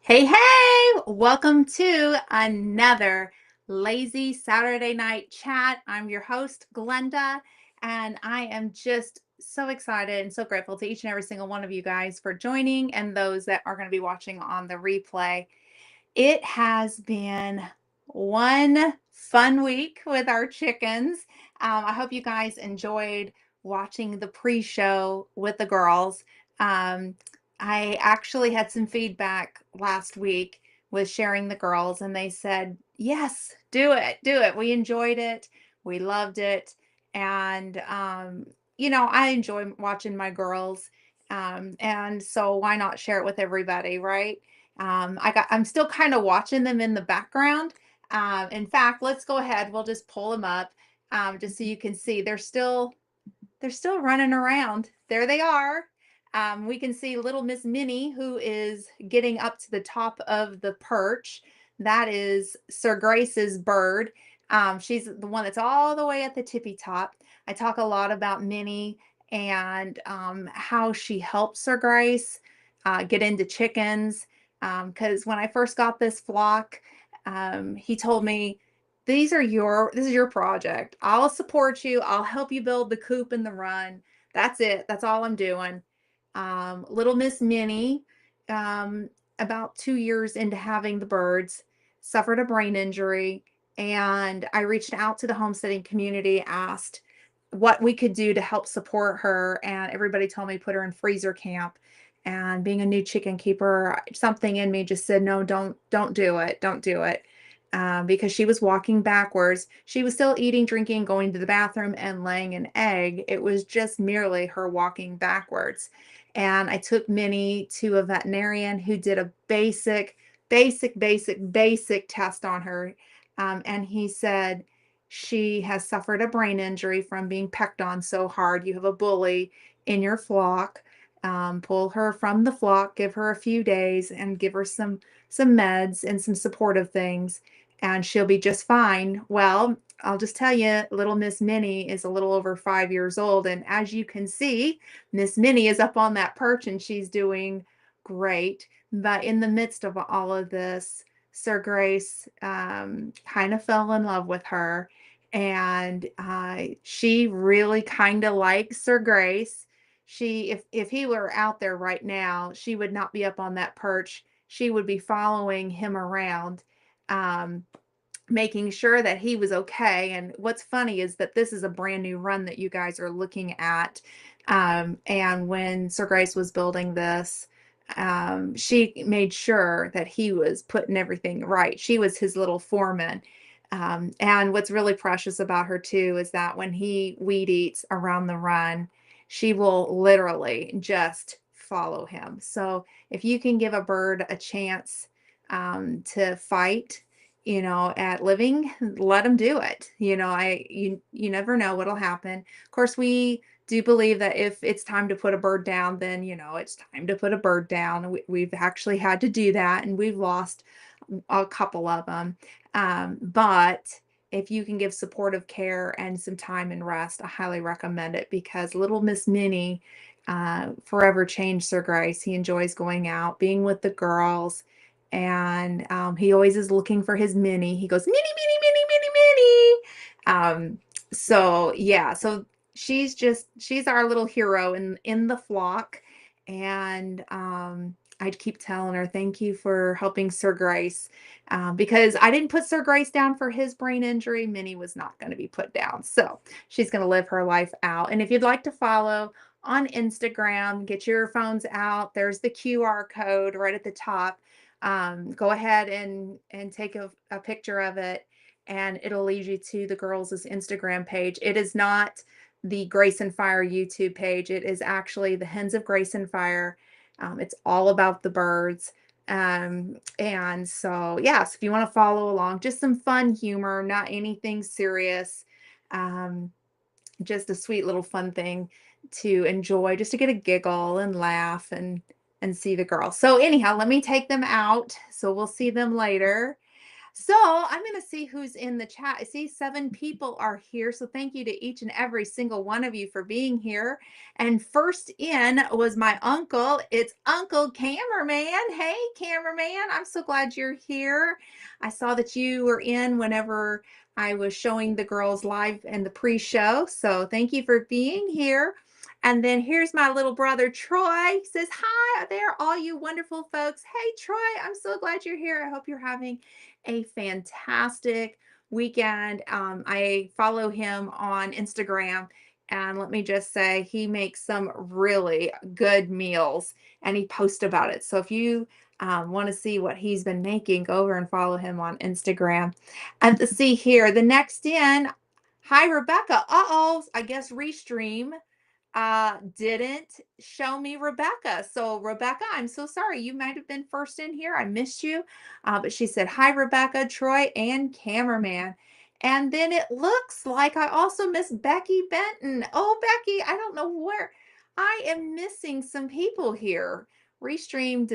Hey, hey, welcome to another lazy Saturday night chat. I'm your host, Glenda, and I am just so excited and so grateful to each and every single one of you guys for joining and those that are going to be watching on the replay. It has been one fun week with our chickens. I hope you guys enjoyed watching the pre-show with the girls. Um, I actually had some feedback last week with sharing the girls, and they said, yes, do it, do it. We enjoyed it. We loved it. And, I enjoy watching my girls. And so why not share it with everybody, right? I'm still kind of watching them in the background. In fact, let's go ahead. We'll just pull them up, just so you can see. They're still running around. There they are. We can see little Miss Minnie, who is getting up to the top of the perch. That is Sir Grace's bird. She's the one that's all the way at the tippy top. I talk a lot about Minnie and how she helped Sir Grace get into chickens. Because when I first got this flock, he told me, this is your project. I'll support you. I'll help you build the coop and the run. That's it. That's all I'm doing. Little Miss Minnie, um, about 2 years into having the birds, suffered a brain injury, and I reached out to the homesteading community, asked what we could do to help support her, and everybody told me put her in freezer camp. And being a new chicken keeper, something in me just said, no, don't do it. Don't do it. Because she was walking backwards. She was still eating, drinking, going to the bathroom, and laying an egg. It was just merely her walking backwards. And I took Minnie to a veterinarian who did a basic test on her. And he said, she has suffered a brain injury from being pecked on so hard. You have a bully in your flock. Pull her from the flock, give her a few days, and give her some meds and some supportive things, and she'll be just fine. Well, I'll just tell you, little Miss Minnie is a little over 5 years old. And as you can see, Miss Minnie is up on that perch and she's doing great. But in the midst of all of this, Sir Grace kind of fell in love with her. And she really kind of likes Sir Grace. If he were out there right now, she would not be up on that perch. She would be following him around, um, making sure that he was okay. And what's funny is that this is a brand new run that you guys are looking at. And when Sir Grace was building this, she made sure that he was putting everything right. She was his little foreman. And what's really precious about her too is that when he weed eats around the run, she will literally just follow him. So if you can give a bird a chance to fight, at living, let them do it. You never know what'll happen. Of course, we do believe that if it's time to put a bird down, then it's time to put a bird down. We've actually had to do that, and we've lost a couple of them. But if you can give supportive care and some time and rest, I highly recommend it, because little Miss Minnie forever changed Sir Grace. He enjoys going out, being with the girls, and he always is looking for his Minnie. He goes, Minnie, Minnie, Minnie, Minnie, Minnie. So yeah, so she's our little hero in the flock. And I'd keep telling her, thank you for helping Sir Grace, because I didn't put Sir Grace down for his brain injury. Minnie was not going to be put down. So she's going to live her life out. And if you'd like to follow on Instagram, get your phones out. There's the QR code right at the top. Go ahead and take a picture of it, and it'll lead you to the girls' Instagram page. It is not the Grace and Fire YouTube page. It is actually the Hens of Grace and Fire. It's all about the birds. And so, yeah, so if you want to follow along, just some fun humor, not anything serious. Um, just a sweet little fun thing to enjoy, just to get a giggle and laugh and see the girls. So anyhow, let me take them out. So we'll see them later. So I'm going to see who's in the chat. I see 7 people are here. So thank you to each and every single one of you for being here. And first in was my uncle. It's Uncle Cameraman. Hey, Cameraman. I'm so glad you're here. I saw that you were in whenever I was showing the girls live in the pre-show. So thank you for being here. And then here's my little brother, Troy. He says, hi there, all you wonderful folks. Hey, Troy, I'm so glad you're here. I hope you're having a fantastic weekend. I follow him on Instagram, and let me just say, he makes some really good meals and he posts about it. So if you want to see what he's been making, go over and follow him on Instagram. And to see here, the next in, hi, Rebecca. Uh-oh, I guess Restream didn't show me Rebecca. So Rebecca, I'm so sorry. You might have been first in here. I missed you. But she said, hi, Rebecca, Troy, and cameraman. And then it looks like I also miss Becky Benton. Oh, Becky, I don't know where. I am missing some people here. Restream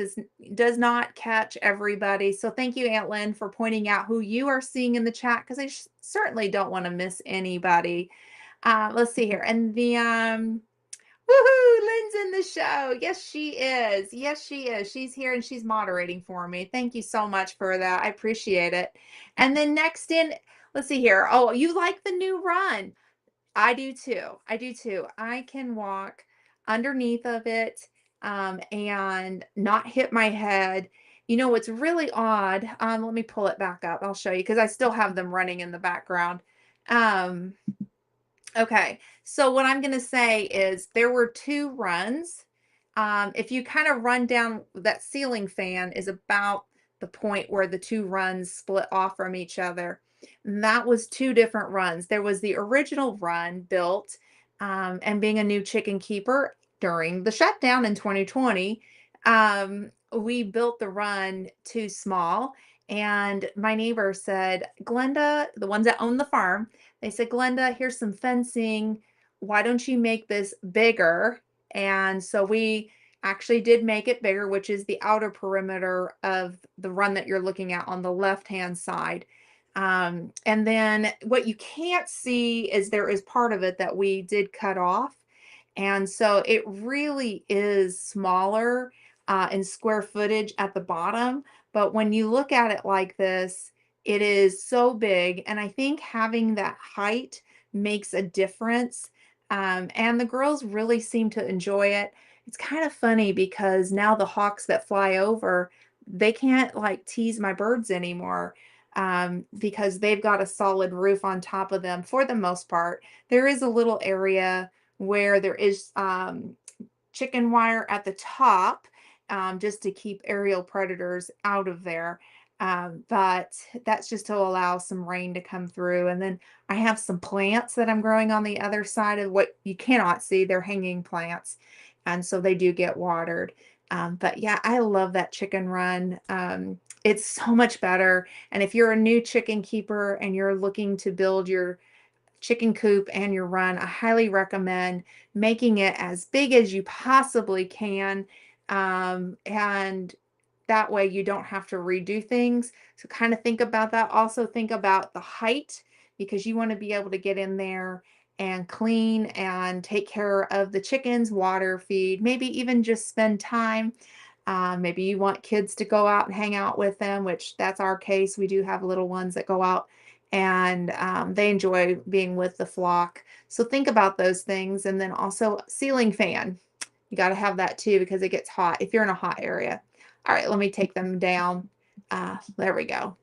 does not catch everybody. So thank you, Aunt Lynn, for pointing out who you are seeing in the chat, because I certainly don't want to miss anybody. Let's see here. And the woohoo, Lynn's in the show. Yes, she is. Yes, she is. She's here and she's moderating for me. Thank you so much for that. I appreciate it. And then next in, let's see here. Oh, you like the new run? I do too. I do too. I can walk underneath of it and not hit my head. You know what's really odd? Let me pull it back up. I'll show you because I still have them running in the background. Um, Okay, so what I'm gonna say is there were 2 runs. If you kind of run down, that ceiling fan is about the point where the 2 runs split off from each other. And that was 2 different runs. There was the original run built, and being a new chicken keeper during the shutdown in 2020, we built the run too small. And my neighbor said, Glenda, the ones that own the farm, they said, Glenda, here's some fencing. Why don't you make this bigger? And so we actually did make it bigger, which is the outer perimeter of the run that you're looking at on the left-hand side. And then what you can't see is there is part of it that we did cut off. And so it really is smaller in square footage at the bottom. But when you look at it like this, it is so big. And I think having that height makes a difference. And the girls really seem to enjoy it. It's kind of funny because now the hawks that fly over, they can't like tease my birds anymore because they've got a solid roof on top of them for the most part. There is a little area where there is chicken wire at the top just to keep aerial predators out of there. But that's just to allow some rain to come through. And then I have some plants that I'm growing on the other side of what you cannot see. They're hanging plants. And so they do get watered. But yeah, I love that chicken run. It's so much better. And if you're a new chicken keeper and you're looking to build your chicken coop and your run, I highly recommend making it as big as you possibly can. And that way you don't have to redo things. So kind of think about that. Also think about the height because you want to be able to get in there and clean and take care of the chickens, water, feed, maybe even just spend time. Maybe you want kids to go out and hang out with them, which that's our case. We do have little ones that go out and they enjoy being with the flock. So think about those things. And then also ceiling fan. You got to have that too because it gets hot if you're in a hot area. All right, let me take them down. There we go.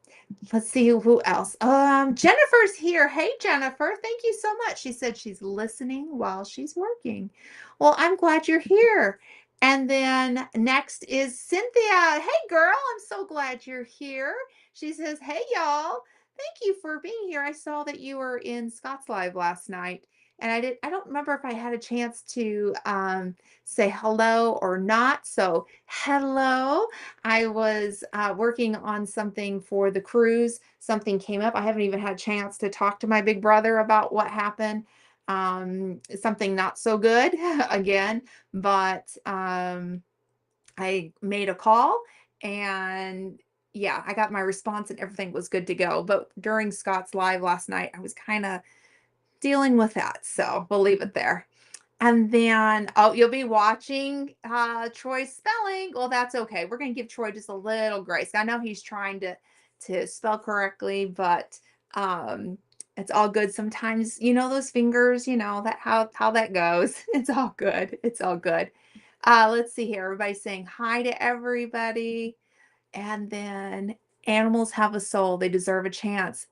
Let's see who else. Jennifer's here. Hey, Jennifer. Thank you so much. She said she's listening while she's working. Well, I'm glad you're here. And then next is Cynthia. Hey, girl. I'm so glad you're here. She says, hey, y'all. Thank you for being here. I saw that you were in Scott's Live last night. And I don't remember if I had a chance to say hello or not. So hello. I was working on something for the cruise. Something came up. I haven't even had a chance to talk to my big brother about what happened. Something not so good again, but I made a call and yeah, I got my response and everything was good to go. But during Scott's live last night, I was kind of dealing with that. So we'll leave it there. And then, oh, you'll be watching Troy's spelling. Well, that's okay. We're gonna give Troy just a little grace. I know he's trying to spell correctly, but um it's all good. Sometimes, those fingers, that how that goes. It's all good. It's all good. Let's see here. Everybody's saying hi to everybody. And then animals have a soul. They deserve a chance.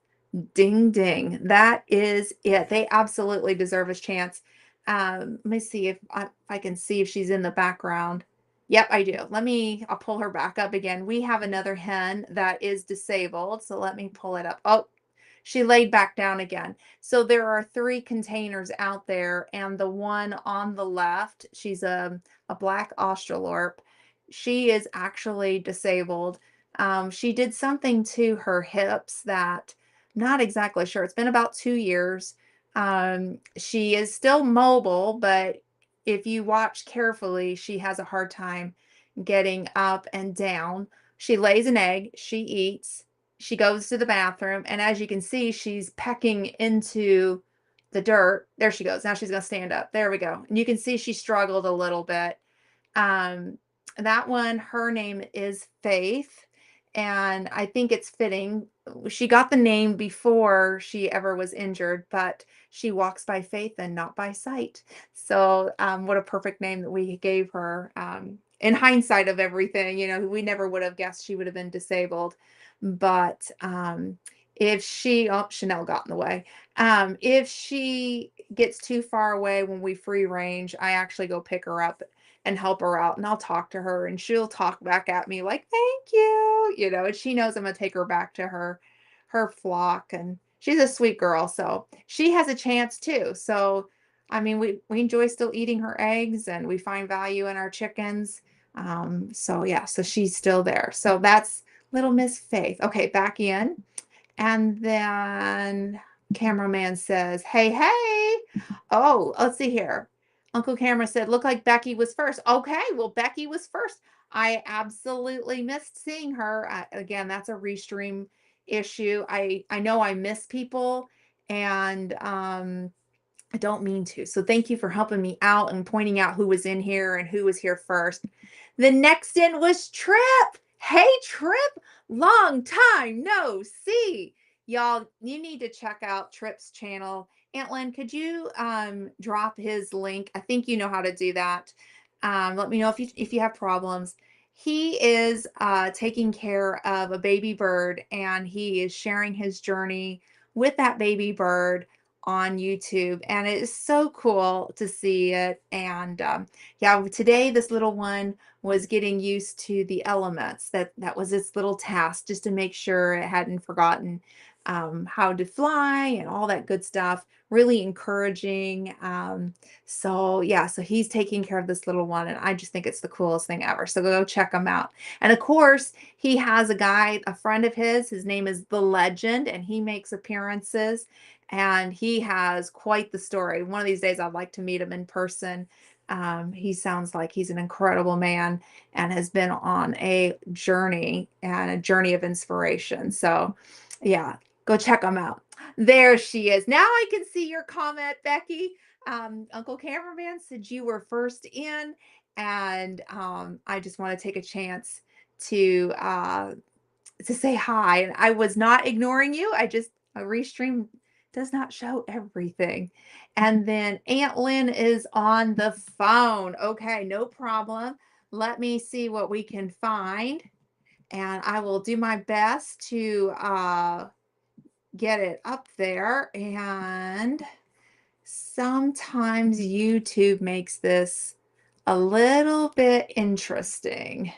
Ding ding. That is it. They absolutely deserve a chance. Let me see if I can see if she's in the background. Yep, I do. I'll pull her back up again. We have another hen that is disabled. So let me pull it up. Oh, she laid back down again. So there are three containers out there, and the one on the left, she's a black Australorp. She is actually disabled. She did something to her hips that not exactly sure. It's been about 2 years. She is still mobile, but if you watch carefully, she has a hard time getting up and down. She lays an egg, she eats, she goes to the bathroom, and as you can see, she's pecking into the dirt. There she goes. Now she's going to stand up. There we go. And you can see she struggled a little bit. Um, that one, her name is Faith, and I think it's fitting. She got the name before she ever was injured, but she walks by faith and not by sight. So, what a perfect name that we gave her. In hindsight of everything, we never would have guessed she would have been disabled. But if oh, Chanel got in the way. If she gets too far away when we free range, I actually go pick her up and help her out, and I'll talk to her and she'll talk back at me like, "Thank you," and she knows I'm gonna take her back to her flock, and she's a sweet girl, so she has a chance too. So, I mean, we enjoy still eating her eggs and we find value in our chickens. So yeah, so she's still there. So that's little Miss Faith. Okay, back in. And then cameraman says, "Hey, hey." Oh, let's see here. Uncle Camera said, "Look like Becky was first." Okay, well, Becky was first. I absolutely missed seeing her. Again, that's a restream issue. I know I miss people, and I don't mean to. So thank you for helping me out and pointing out who was in here and who was here first. The next in was Trip. Hey, Trip, long time no see. Y'all, you need to check out Trip's channel. Aunt Lynn, could you drop his link? I think you know how to do that. Let me know if you have problems. He is taking care of a baby bird, and he is sharing his journey with that baby bird on YouTube, and it is so cool to see it. And yeah, today this little one was getting used to the elements. That was its little task, just to make sure it hadn't forgotten how to fly and all that good stuff. Really encouraging. So yeah, so he's taking care of this little one, and I just think it's the coolest thing ever. So go check him out. And of course, he has a guy, a friend of his. His name is The Legend, and he makes appearances. And he has quite the story. One of these days, I'd like to meet him in person. He sounds like he's an incredible man and has been on a journey and a journey of inspiration. So, yeah, go check him out. There she is. Now I can see your comment, Becky. Uncle Cameraman said you were first in, and I just want to take a chance to say hi. And I was not ignoring you. A restream does not show everything. And then Aunt Lynn is on the phone. Okay, no problem. Let me see what we can find. And I will do my best to get it up there. And sometimes YouTube makes this a little bit interesting.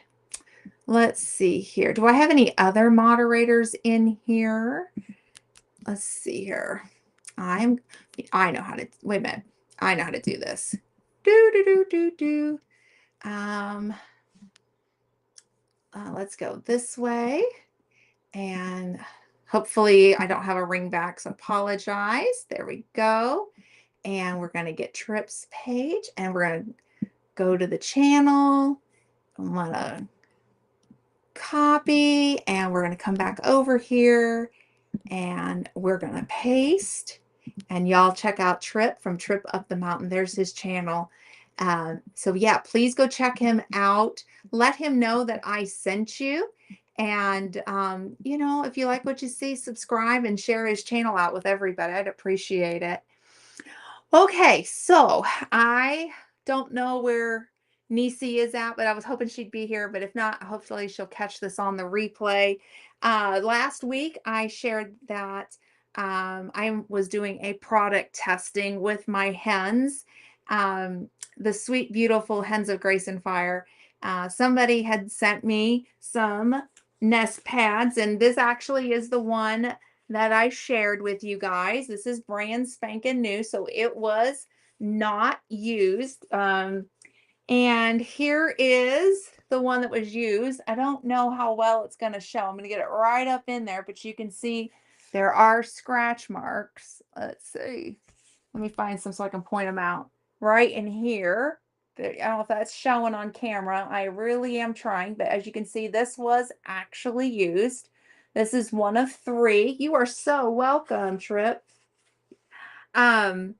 Let's see here. Do I have any other moderators in here? Let's see here. I know how to, wait a minute. I know how to do this. Do, do, do, do, do. Let's go this way. And hopefully I don't have a ring back, so apologize. There we go. And we're going to get Trip's page, and we're going to go to the channel. I'm going to copy, and we're going to come back over here and we're going to paste. And y'all check out Trip from Trip Up the Mountain. There's his channel. So yeah, please go check him out. Let him know that I sent you. And, you know, if you like what you see, subscribe and share his channel out with everybody. I'd appreciate it. Okay, so I don't know where Nisi is at, but I was hoping she'd be here. But if not, hopefully she'll catch this on the replay. Last week, I shared that I was doing a product testing with my hens, the sweet, beautiful hens of Grace and Fire. Somebody had sent me some nest pads, and this actually is the one that I shared with you guys. This is brand spanking new, so it was not used. And here is the one that was used. I don't know how well it's going to show. I'm going to get it right up in there, but you can see there are scratch marks. Let's see. Let me find some so I can point them out. Right in here. I don't know if that's showing on camera. I really am trying, but as you can see, this was actually used. This is one of 3. You are so welcome, Trip. And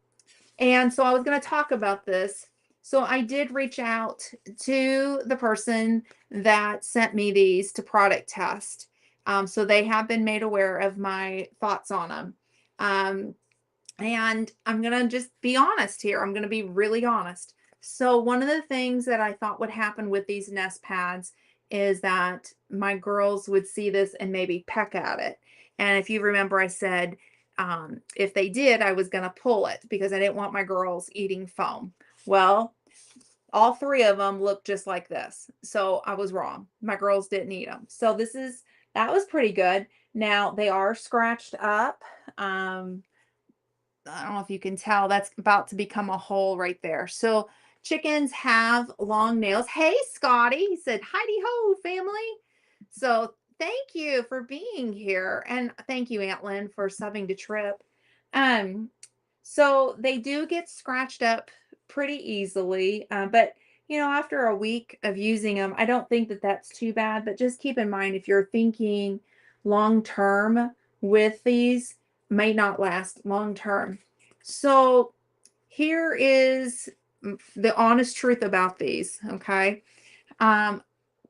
so I was going to talk about this. So I did reach out to the person that sent me these to product test. So they have been made aware of my thoughts on them. And I'm going to just be honest here. I'm going to be really honest. So one of the things that I thought would happen with these nest pads is that my girls would see this and maybe peck at it. And if you remember, I said, if they did, I was going to pull it because I didn't want my girls eating foam. Well, all 3 of them look just like this. So I was wrong. My girls didn't eat them. So that was pretty good. Now they are scratched up. I don't know if you can tell, that's about to become a hole right there. So chickens have long nails. Hey, Scotty, he said, "Heidi ho, family." So thank you for being here. And thank you, Aunt Lynn, for subbing to Trip. Um, so they do get scratched up pretty easily. But you know, after a week of using them, I don't think that that's too bad. But just keep in mind, if you're thinking long term with these, may not last long term. So here is the honest truth about these. Okay.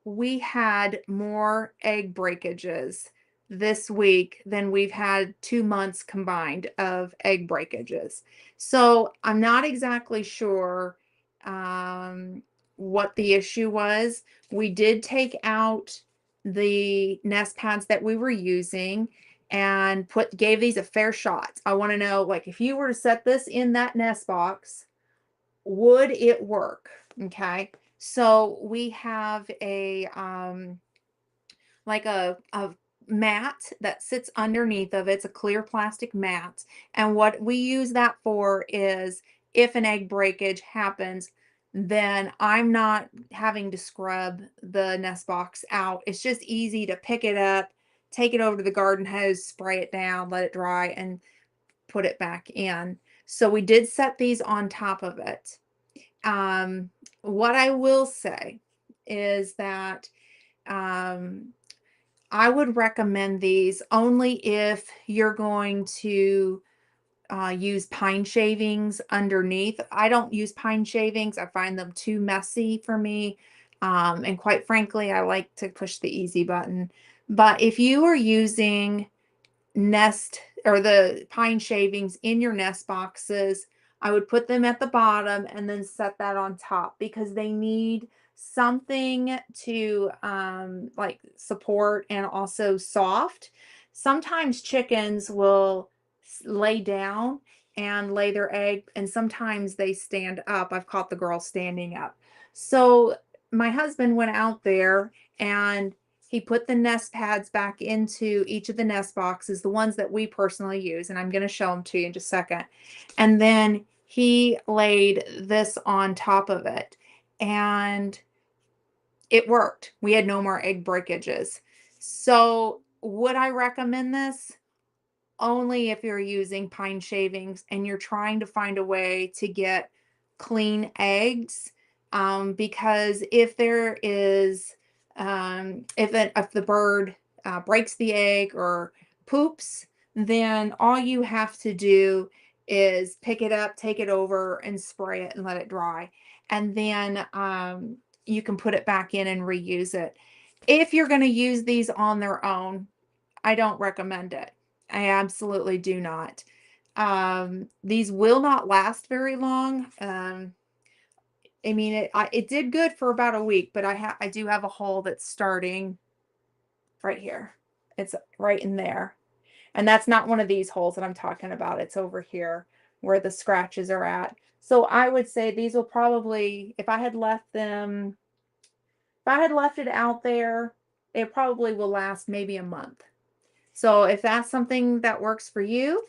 We had more egg breakages this week than we've had 2 months combined of egg breakages. So I'm not exactly sure what the issue was. We did take out the nest pads that we were using and gave these a fair shot. I want to know, like, if you were to set this in that nest box, would it work? Okay. So we have a like a mat that sits underneath of it. It's a clear plastic mat. And what we use that for is if an egg breakage happens, then I'm not having to scrub the nest box out. It's just easy to pick it up, take it over to the garden hose, spray it down, let it dry, and put it back in. So we did set these on top of it. What I will say is that I would recommend these only if you're going to use pine shavings underneath. I don't use pine shavings. I find them too messy for me. And quite frankly, I like to push the easy button. But if you are using nest or the pine shavings in your nest boxes, I would put them at the bottom and then set that on top because they need something to like support and also soft. Sometimes chickens will lay down and lay their egg, and sometimes they stand up. I've caught the girl standing up. So my husband went out there and he put the nest pads back into each of the nest boxes, the ones that we personally use, and I'm going to show them to you in just a second. And then he laid this on top of it, and it worked. We had no more egg breakages. So would I recommend this? Only if you're using pine shavings and you're trying to find a way to get clean eggs. Because if there is If the bird breaks the egg or poops, then all you have to do is pick it up, take it over, and spray it and let it dry. And then you can put it back in and reuse it. If you're going to use these on their own, I don't recommend it. I absolutely do not. These will not last very long. I mean, it did good for about a week, but I do have a hole that's starting right here. It's right in there. And that's not one of these holes that I'm talking about. It's over here where the scratches are at. So I would say these will probably, if I had left them, if I had left it out there, it probably will last maybe a month. So if that's something that works for you,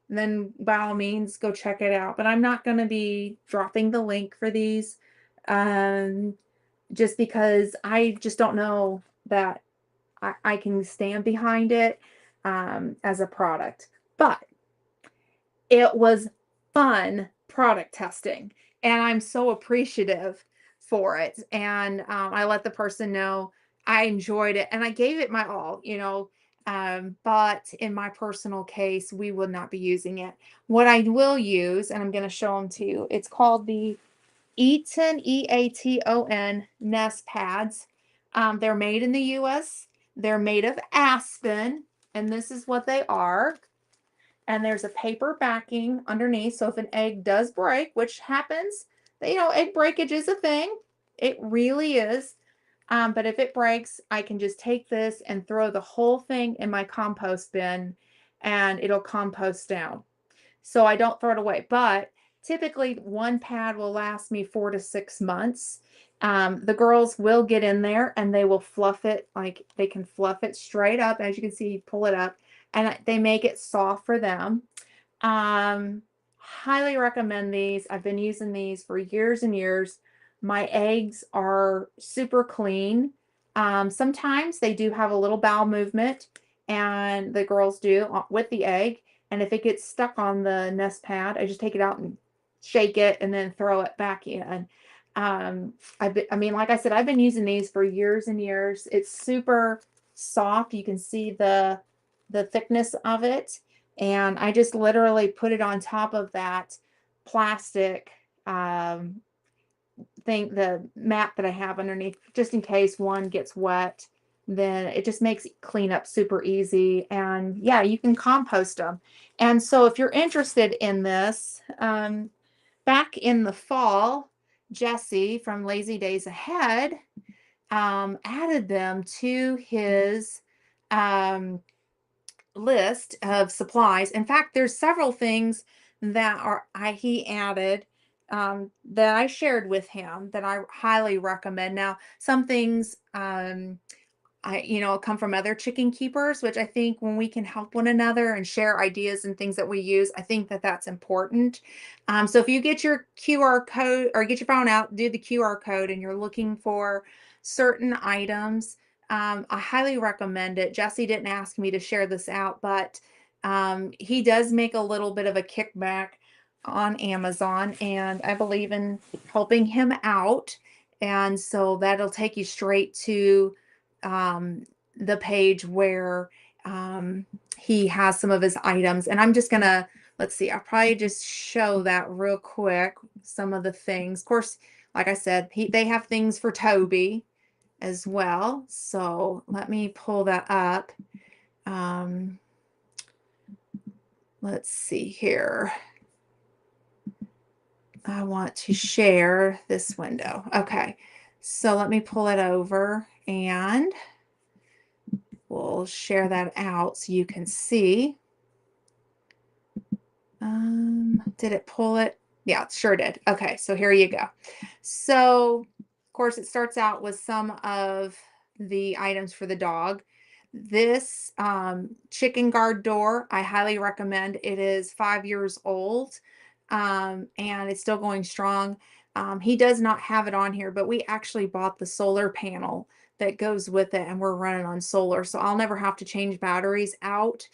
then by all means go check it out. But I'm not going to be dropping the link for these um, just because I just don't know that I can stand behind it as a product. But it was fun product testing, and I'm so appreciative for it. And I let the person know I enjoyed it and I gave it my all, you know. But in my personal case, we will not be using it. What I will use, and I'm going to show them to you, it's called the Eaton, Eaton Nest Pads. They're made in the US. They're made of aspen, and this is what they are. And there's a paper backing underneath. So if an egg does break, which happens, you know, egg breakage is a thing. It really is. But if it breaks, I can just take this and throw the whole thing in my compost bin and it'll compost down. So I don't throw it away. But typically, one pad will last me 4 to 6 months. The girls will get in there and they will fluff it, like they can fluff it straight up. As you can see, pull it up and they make it soft for them. Highly recommend these. I've been using these for years and years. My eggs are super clean. Sometimes they do have a little bowel movement, and the girls do with the egg. And if it gets stuck on the nest pad, I just take it out and shake it and then throw it back in. I mean, like I said, I've been using these for years and years. It's super soft. You can see the thickness of it. And I just literally put it on top of that plastic thing, the mat that I have underneath, just in case one gets wet. Then it just makes cleanup super easy. And yeah, you can compost them. And so if you're interested in this, back in the fall, Jesse from Lazy Days Ahead added them to his list of supplies. In fact, there's several things that he added that I shared with him that I highly recommend. Now, some things come from other chicken keepers, which I think when we can help one another and share ideas and things that we use, I think that that's important. So if you get your QR code or get your phone out, do the QR code, and you're looking for certain items, I highly recommend it. Jesse didn't ask me to share this out, but he does make a little bit of a kickback on Amazon, and I believe in helping him out. And so that'll take you straight to the page where he has some of his items. And I'm just gonna, let's see, I'll probably just show that real quick, some of the things. Of course, like I said, they have things for Toby as well. So let me pull that up. Let's see here. I want to share this window. Okay, so let me pull it over and we'll share that out so you can see. Did it pull it? Yeah, it sure did. Okay, so here you go. So, of course, it starts out with some of the items for the dog. This chicken guard door, I highly recommend. It is 5 years old and it's still going strong. He does not have it on here, but we actually bought the solar panel that goes with it, and we're running on solar, so I'll never have to change batteries out.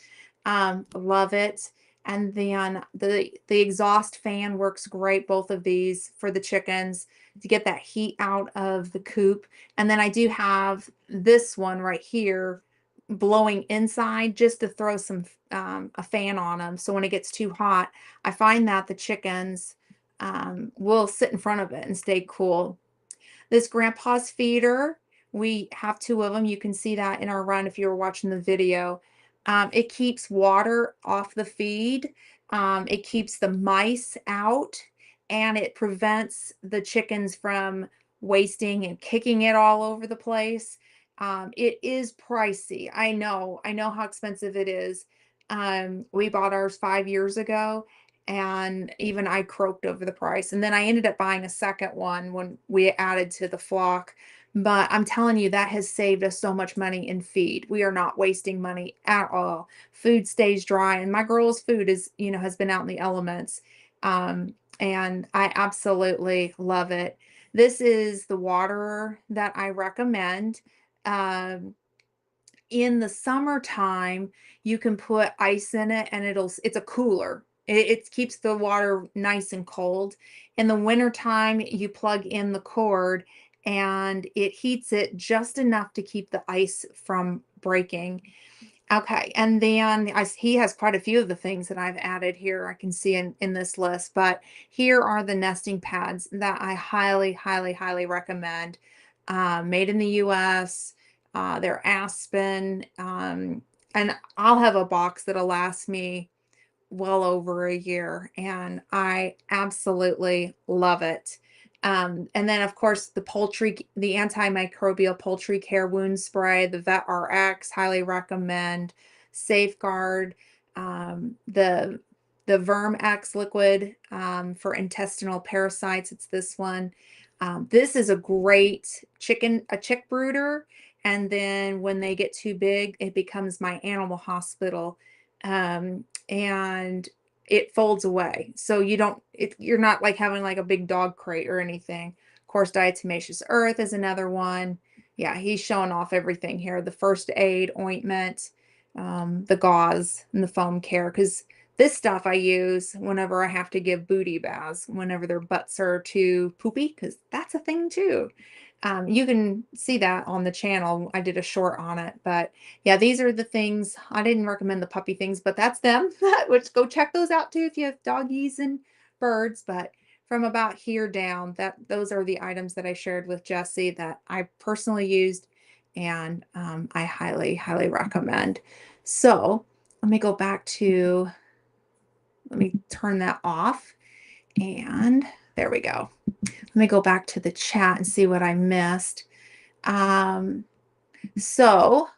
Love it. And then the exhaust fan works great, both of these for the chickens. to get that heat out of the coop. And then I do have this one right here blowing inside just to throw some a fan on them. So when it gets too hot, I find that the chickens will sit in front of it and stay cool. This grandpa's feeder, we have two of them. You can see that in our run if you were watching the video. It keeps water off the feed. It keeps the mice out, and it prevents the chickens from wasting and kicking it all over the place. It is pricey. I know how expensive it is. We bought ours 5 years ago, and even I croaked over the price. And then I ended up buying a second one when we added to the flock. But I'm telling you, that has saved us so much money in feed. We are not wasting money at all. Food stays dry, and my girl's food is, has been out in the elements. And I absolutely love it. This is the waterer that I recommend. Um, in the summertime, you can put ice in it and it's a cooler. It keeps the water nice and cold. In the wintertime, you plug in the cord and it heats it just enough to keep the ice from breaking. Okay, and then he has quite a few of the things that I've added here I can see in this list, but here are the nesting pads that I highly, highly, highly recommend. Made in the US, they're Aspen, and I'll have a box that'll last me well over a year, and I absolutely love it. And then, of course, the antimicrobial poultry care wound spray, the Vet RX, highly recommend. Safeguard, the Verm X liquid for intestinal parasites. It's this one. This is a great chick brooder. And then when they get too big, it becomes my animal hospital. And it folds away. So you're not like having like a big dog crate or anything. Of course, diatomaceous earth is another one. Yeah, he's showing off everything here. The first aid ointment, the gauze and the foam care. Because this stuff I use whenever I have to give booty baths, whenever their butts are too poopy, because that's a thing too. You can see that on the channel. I did a short on it, but yeah, these are the things. I didn't recommend the puppy things, but that's them. Which go check those out too if you have doggies and birds. But from about here down, those are the items that I shared with Jesse that I personally used, and I highly, highly recommend. So let me go back to. Let me turn that off, and there we go. Let me go back to the chat and see what I missed. So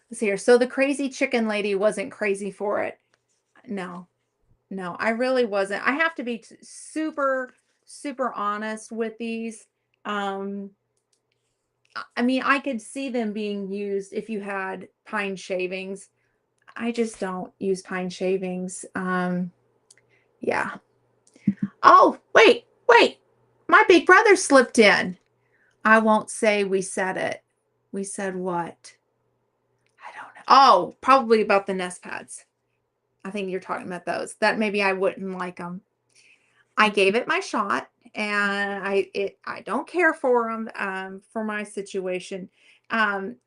let's see here. So the crazy chicken lady wasn't crazy for it. No, no, I really wasn't. I have to be super, super honest with these. Um, I mean, I could see them being used if you had pine shavings. I just don't use pine shavings. Yeah. Oh, wait. My big brother slipped in. I won't say we said it. We said what? I don't know. Oh, probably about the nest pads. I think you're talking about those. That maybe I wouldn't like them. I gave it my shot, and I don't care for them for my situation. Um,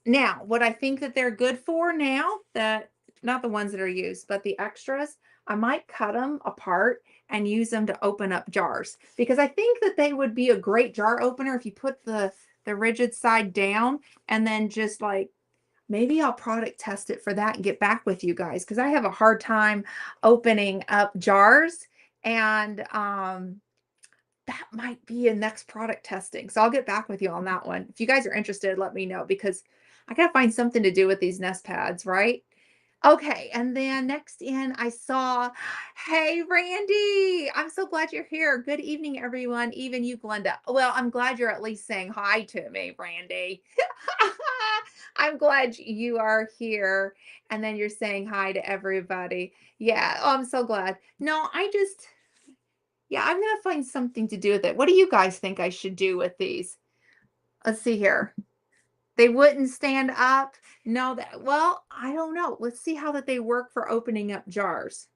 Now, what I think that they're good for now, that not the ones that are used, but the extras, I might cut them apart and use them to open up jars, because I think that they would be a great jar opener if you put the rigid side down and then just like maybe I'll product test it for that and get back with you guys, because I have a hard time opening up jars, and that might be a next product testing. So I'll get back with you on that one. If you guys are interested, let me know, because I gotta find something to do with these nest pads, right? Okay, and then next in I saw, hey Randy, I'm so glad you're here. Good evening, everyone, even you, Glenda. Well, I'm glad you're at least saying hi to me, Randy. I'm glad you are here, and then you're saying hi to everybody. Yeah, oh, I'm so glad. No, yeah, I'm gonna find something to do with it. What do you guys think I should do with these? Let's see here. They wouldn't stand up. No, well, I don't know. Let's see how that they work for opening up jars.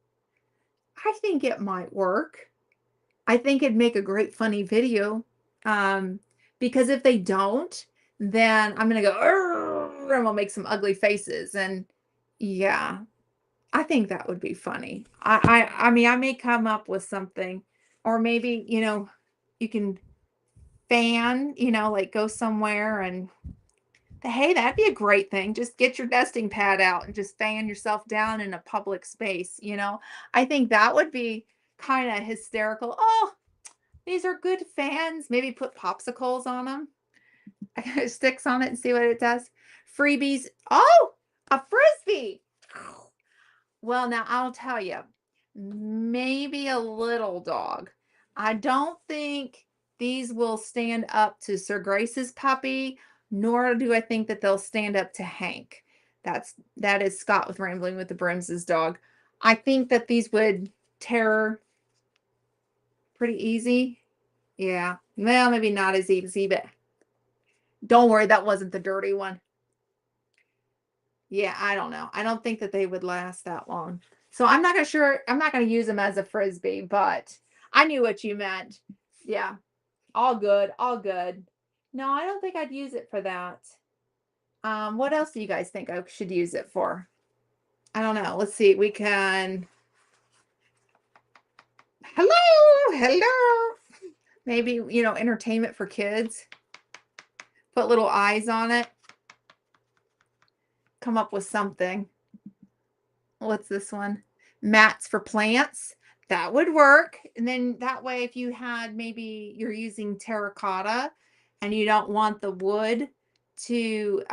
I think it might work. I think it'd make a great funny video. Um, because if they don't, then I'm gonna go, "Arr," and we'll make some ugly faces. And yeah, I think that would be funny. I mean, I may come up with something, or maybe, you can fan, like go somewhere and hey, that'd be a great thing. Just get your nesting pad out and just fan yourself down in a public space. I think that would be kind of hysterical. Oh, these are good fans. Maybe put popsicles on them, sticks on it and see what it does. Freebies. Oh, a frisbee. Well, now I'll tell you, maybe a little dog. I don't think these will stand up to Sir Grace's puppy, nor do I think that they'll stand up to Hank. That is Scott with Rambling with the Brims's dog. I think that these would tear pretty easy. Yeah. Well, maybe not as easy, but don't worry, that wasn't the dirty one. Yeah, I don't know. I don't think that they would last that long. So I'm not gonna use them as a frisbee, but I knew what you meant. Yeah, all good, all good. No, I don't think I'd use it for that. What else do you guys think I should use it for? I don't know. Let's see. We can. Hello, hello. Maybe, entertainment for kids. Put little eyes on it. Come up with something. What's this one? Mats for plants. That would work. And then that way, if you had maybe you're using terracotta and you don't want the wood to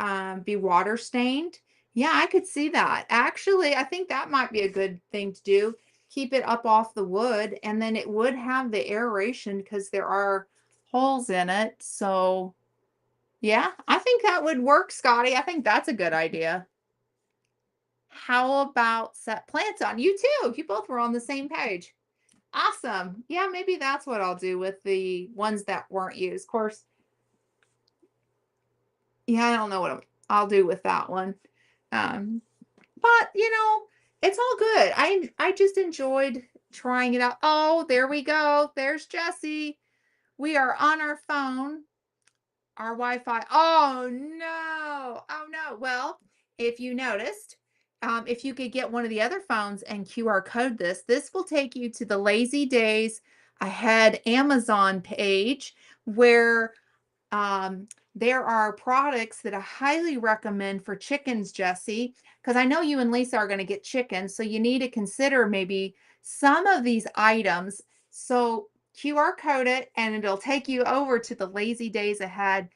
be water stained. Yeah, I could see that. Actually, I think that might be a good thing to do. Keep it up off the wood, and then it would have the aeration because there are holes in it. So, yeah, I think that would work, Scotty. I think that's a good idea. How about set plants on? You too. You both were on the same page. Awesome. Yeah, maybe that's what I'll do with the ones that weren't used. Of course, yeah, I don't know what I'll do with that one. Um, but it's all good. I just enjoyed trying it out. Oh, there we go. There's Jesse. We are on our phone. Our Wi-Fi. Oh no. Oh no. Well, if you noticed, if you could get one of the other phones and QR code this will take you to the Lazy Days Ahead Amazon page where there are products that I highly recommend for chickens, Jesse, because I know you and Lisa are going to get chickens, so you need to consider maybe some of these items. So QR code it, and it'll take you over to the Lazy Days Ahead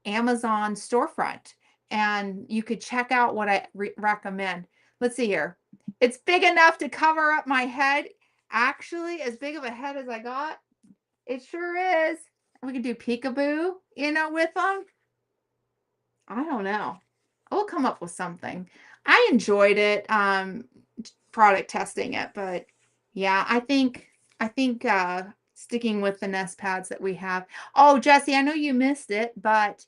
Amazon storefront, and you could check out what I recommend. Let's see here. It's big enough to cover up my head. Actually, as big of a head as I got, it sure is. We can do peekaboo, with them. I don't know. We'll come up with something. I enjoyed it, product testing it, but yeah, I think sticking with the nest pads that we have. Oh, Jesse, I know you missed it, but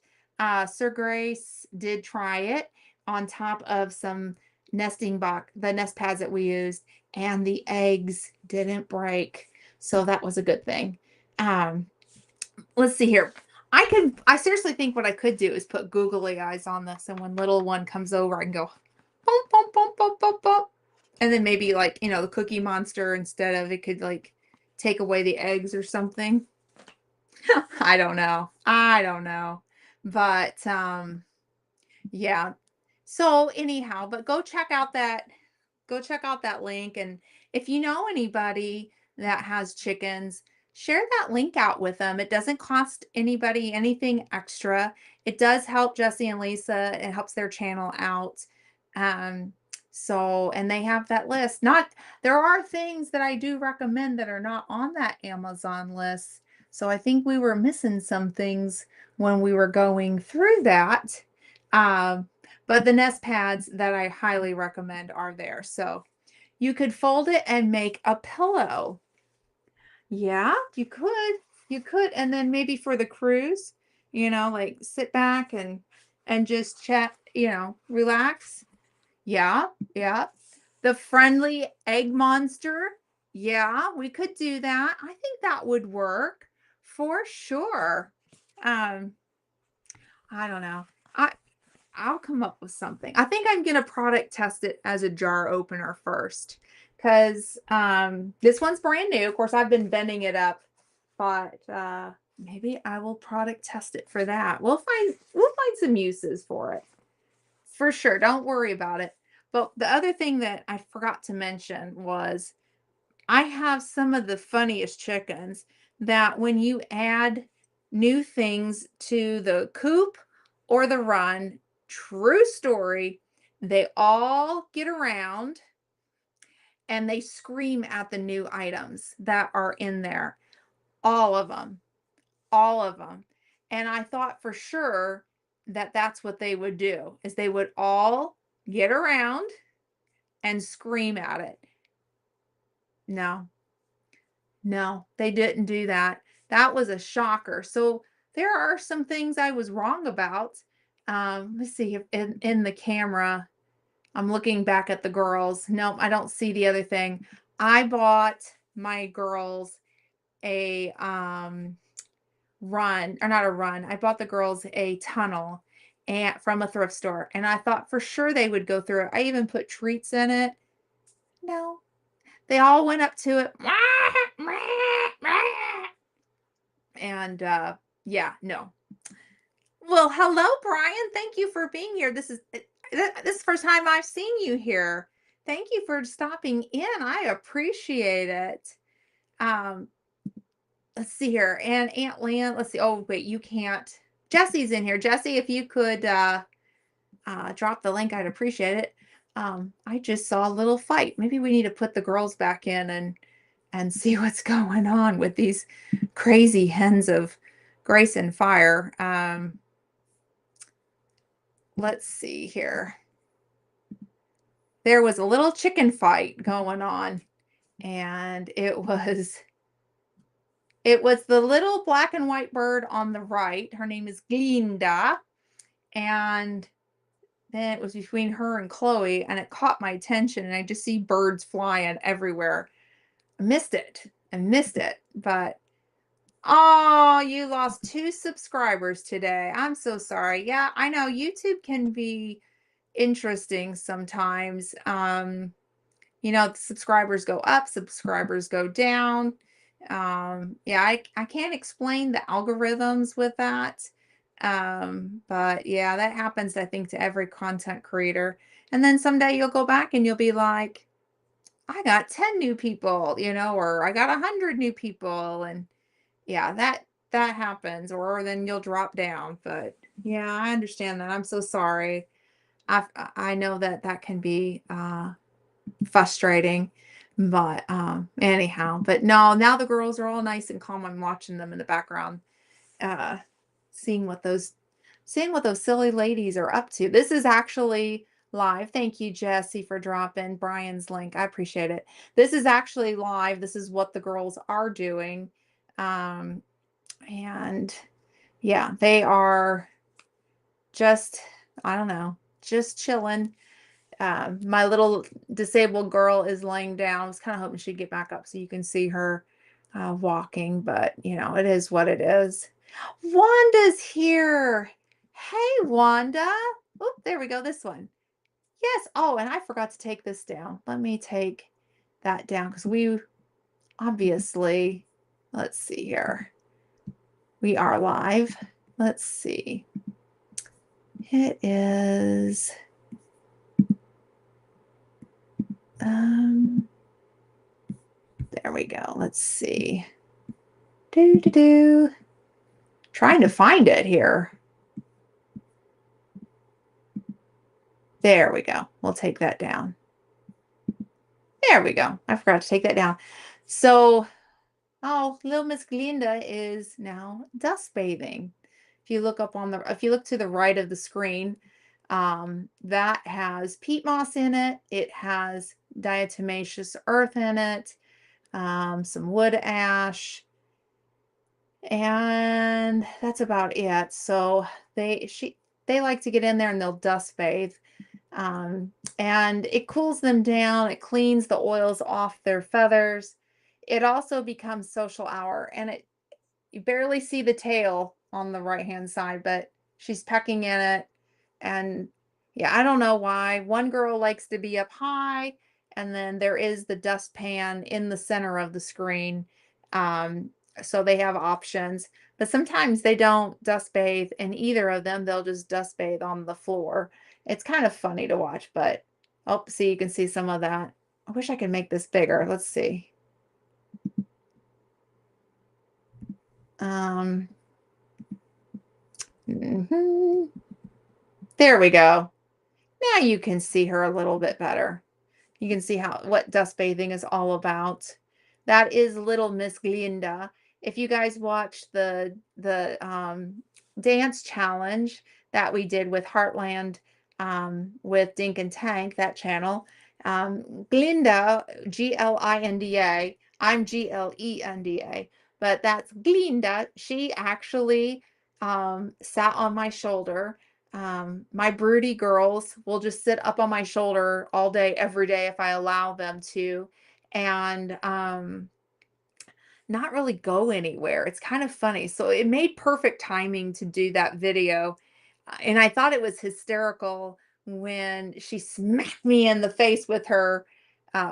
Sir Grace did try it on top of some the nest pads that we used, and the eggs didn't break. So that was a good thing. Um, let's see here. I seriously think what I could do is put googly eyes on this, and when little one comes over, I can go bump, bump, bump, bump, bump, bump. And then maybe like, the Cookie Monster instead of it could like take away the eggs or something. I don't know. I don't know. But yeah. So anyhow, but go check out that link. And if you know anybody that has chickens, share that link out with them. It doesn't cost anybody anything extra. It does help Jesse and Lisa. It helps their channel out. Um, and they have that list. Not There are things that I do recommend that are not on that Amazon list. So I think we were missing some things when we were going through that. Um, but the nest pads that I highly recommend are there. So you could fold it and make a pillow. Yeah, you could. You could. And then maybe for the cruise, like sit back and just chat, relax. Yeah, yeah. The friendly egg monster. Yeah, we could do that. I think that would work for sure. Um, I don't know. I I'll come up with something. I think I'm gonna product test it as a jar opener first, because this one's brand new. Of course, I've been bending it up, but maybe I will product test it for that. We'll find some uses for it for sure. Don't worry about it. But the other thing that I forgot to mention was I have some of the funniest chickens that when you add new things to the coop or the run, true story, they all get around and they scream at the new items that are in there. All of them, all of them. And I thought for sure that that's what they would do is they would all get around and scream at it. No, no, they didn't do that. That was a shocker. So there are some things I was wrong about. Let's see if in the camera, I'm looking back at the girls. No, I don't see the other thing. I bought my girls a run, or not a run. I bought the girls a tunnel and from a thrift store, and I thought for sure they would go through it. I even put treats in it. No, they all went up to it. And yeah, no. Well, hello, Brian. Thank you for being here. This is the first time I've seen you here. Thank you for stopping in. I appreciate it. Um, let's see here. And Aunt Lan, let's see. Oh, wait, you can't. Jesse's in here. Jesse, if you could drop the link, I'd appreciate it. I just saw a little fight. Maybe we need to put the girls back in and see what's going on with these crazy hens of grace and fire. Let's see here. There was a little chicken fight going on, and it was the little black and white bird on the right. Her name is Glinda, and then it was between her and Chloe, and it caught my attention, and I just see birds flying everywhere. I missed it. I missed it, but oh, you lost 2 subscribers today. I'm so sorry. Yeah, I know YouTube can be interesting sometimes. The subscribers go up, subscribers go down. Yeah, I can't explain the algorithms with that. But yeah, that happens, I think, to every content creator. And then someday you'll go back and you'll be like, I got 10 new people, or I got 100 new people. And yeah, that happens, or then you'll drop down. But yeah, I understand that. I'm so sorry. I know that that can be frustrating, but anyhow, but no, now the girls are all nice and calm. I'm watching them in the background, uh, seeing what those seeing what those silly ladies are up to. This is actually live. Thank you, Jesse, for dropping Brian's link. I appreciate it. This is actually live. This is what the girls are doing. Um, and yeah, they are just, I don't know, just chilling. My little disabled girl is laying down. I was kind of hoping she'd get back up so you can see her walking, but it is what it is. Wanda's here. Hey, Wanda. Oh, there we go. This one. Yes. Oh, and I forgot to take this down. Let me take that down because we obviously, let's see here. We are live. Let's see. It is. There we go. Let's see. Do do do. Trying to find it here. There we go. We'll take that down. There we go. I forgot to take that down. So, oh, little Miss Glinda is now dust bathing. If you look to the right of the screen, that has peat moss in it. It has diatomaceous earth in it, some wood ash, and that's about it. So they like to get in there and they'll dust bathe. And it cools them down. It cleans the oils off their feathers. It also becomes social hour, and you barely see the tail on the right-hand side, but she's pecking in it, and yeah, I don't know why. One girl likes to be up high, and then there is the dustpan in the center of the screen, um, so they have options, but sometimes they don't dust bathe in either of them, they'll just dust bathe on the floor. It's kind of funny to watch, but oh, see, you can see some of that. I wish I could make this bigger. Let's see. Um, mhm. There we go. Now you can see her a little bit better. You can see how what dust bathing is all about. That is little Miss Glinda. If you guys watched the dance challenge that we did with Heartland, with Dink and Tank, that channel, Glinda, Glinda, I'm Glenda, but that's Glinda. She actually sat on my shoulder. My broody girls will just sit up on my shoulder all day, every day if I allow them to, and not really go anywhere. It's kind of funny. So it made perfect timing to do that video. And I thought it was hysterical when she smacked me in the face with her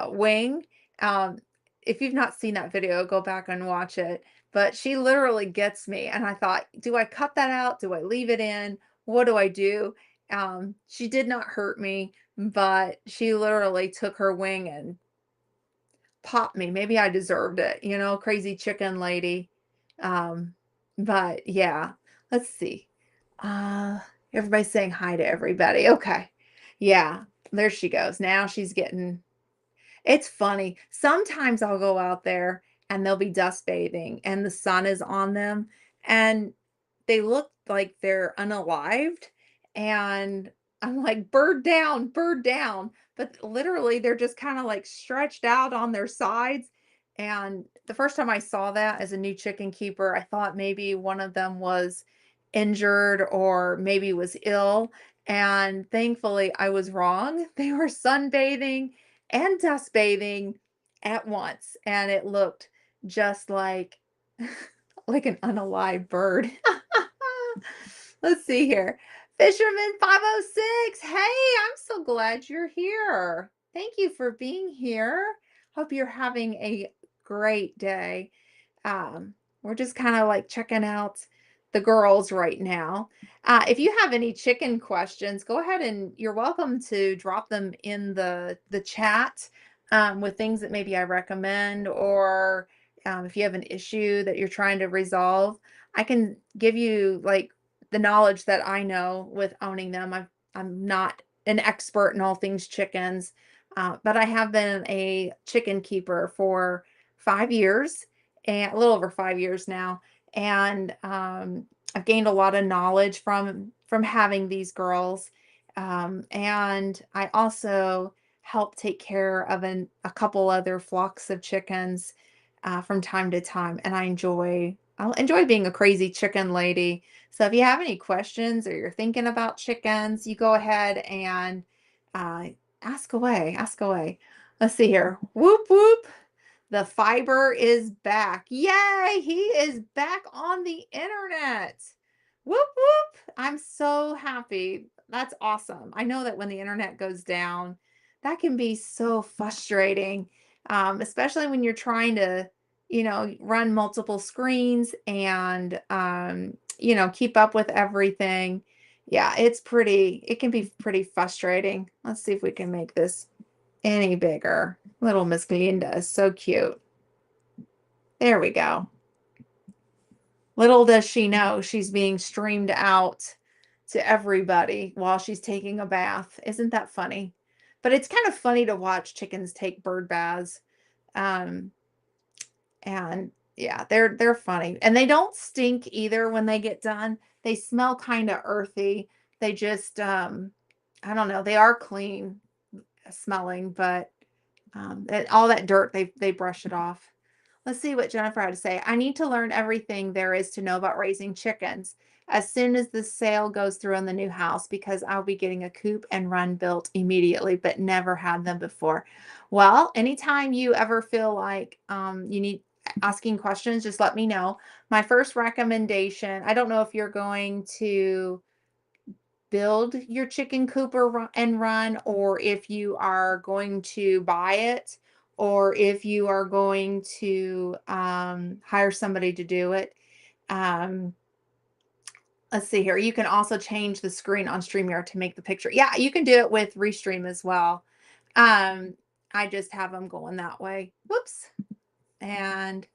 wing. Um, if you've not seen that video, go back and watch it. But she literally gets me. And I thought, do I cut that out? Do I leave it in? What do I do? She did not hurt me, but she literally took her wing and popped me. Maybe I deserved it, crazy chicken lady. Um, but yeah, let's see. Uh, Everybody's saying hi to everybody. Okay. Yeah, there she goes. Now she's getting, it's funny. Sometimes I'll go out there and they'll be dust bathing and the sun is on them and they look like they're unalived, and I'm like, bird down." But literally, they're just kinda, like, stretched out on their sides, and the first time I saw that as a new chicken keeper, I thought maybe one of them was injured or maybe was ill, and thankfully, I was wrong. They were sunbathing and dust bathing at once, and it looked just like like an unalive bird. Let's see here. Fisherman 506. Hey, I'm so glad you're here. Thank you for being here. Hope you're having a great day. We're just kind of like checking out the girls right now. If you have any chicken questions, go ahead and you're welcome to drop them in the chat, with things that maybe I recommend, or if you have an issue that you're trying to resolve. I can give you like the knowledge that I know with owning them. I'm not an expert in all things chickens, but I have been a chicken keeper for 5 years, and a little over 5 years now. And I've gained a lot of knowledge from having these girls. And I also help take care of a couple other flocks of chickens from time to time, and I'll enjoy being a crazy chicken lady. So if you have any questions or you're thinking about chickens, you go ahead and uh, ask away. Ask away. Let's see here. Whoop whoop. The fiber is back. Yay! He is back on the internet. Whoop whoop. I'm so happy. That's awesome. I know that when the internet goes down, that can be so frustrating, especially when you're trying to, run multiple screens and, keep up with everything. Yeah, it can be pretty frustrating. Let's see if we can make this any bigger. Little Miss Glinda is so cute. There we go. Little does she know she's being streamed out to everybody while she's taking a bath. Isn't that funny? But it's kind of funny to watch chickens take bird baths. Um, and yeah, they're funny. And they don't stink either when they get done. They smell kind of earthy. They just I don't know, they are clean smelling, but all that dirt, they brush it off. Let's see what Jennifer had to say. I need to learn everything there is to know about raising chickens. as soon as the sale goes through on the new house because I'll be getting a coop and run built immediately, but never had them before. Well, anytime you ever feel like you need asking questions, just let me know. My first recommendation, I don't know if you're going to build your chicken coop and run, or if you are going to buy it, or if you are going to hire somebody to do it. Um, let's see here. You can also change the screen on StreamYard to make the picture. Yeah, you can do it with Restream as well. Um, I just have them going that way. Whoops. And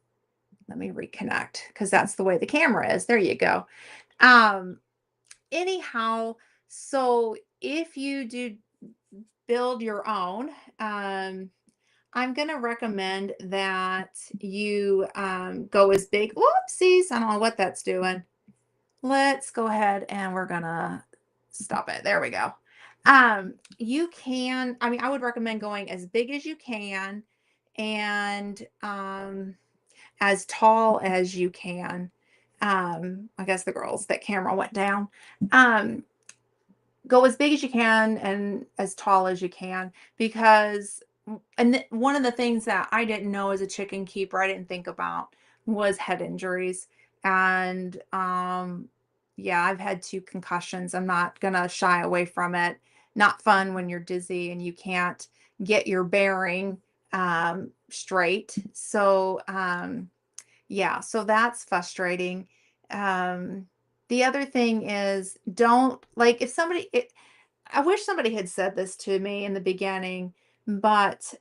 let me reconnect because that's the way the camera is. There you go. Um, anyhow, so if you do build your own, I'm going to recommend that you go as big. Whoopsies. I don't know what that's doing. Let's go ahead and we're gonna stop it. There we go. You can, I mean, I would recommend going as big as you can and as tall as you can. I guess the girls, that camera went down. Um, go as big as you can and as tall as you can because one of the things that I didn't know as a chicken keeper, I didn't think about was head injuries. And yeah, I've had 2 concussions. I'm not gonna shy away from it. Not fun when you're dizzy and you can't get your bearing straight. So yeah, so that's frustrating. Um, the other thing is don't like if somebody I wish somebody had said this to me in the beginning, but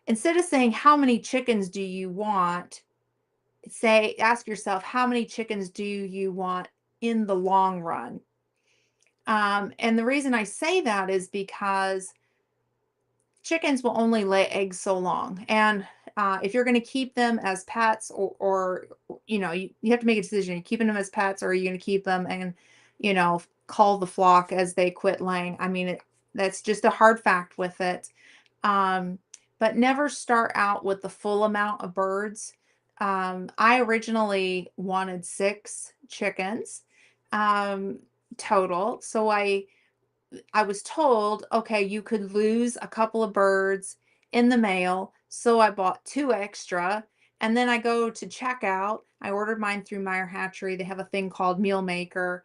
instead of saying how many chickens do you want, say ask yourself how many chickens do you want in the long run. And the reason I say that is because chickens will only lay eggs so long. And if you're going to keep them as pets or you have to make a decision. Are you keeping them as pets or are you going to keep them and, call the flock as they quit laying? I mean, that's just a hard fact with it. Um, but never start out with the full amount of birds. I originally wanted 6 chickens um, total. So I was told, okay, you could lose a couple of birds in the mail. So I bought 2 extra. And then I go to checkout. I ordered mine through Meyer Hatchery. They have a thing called Meal Maker.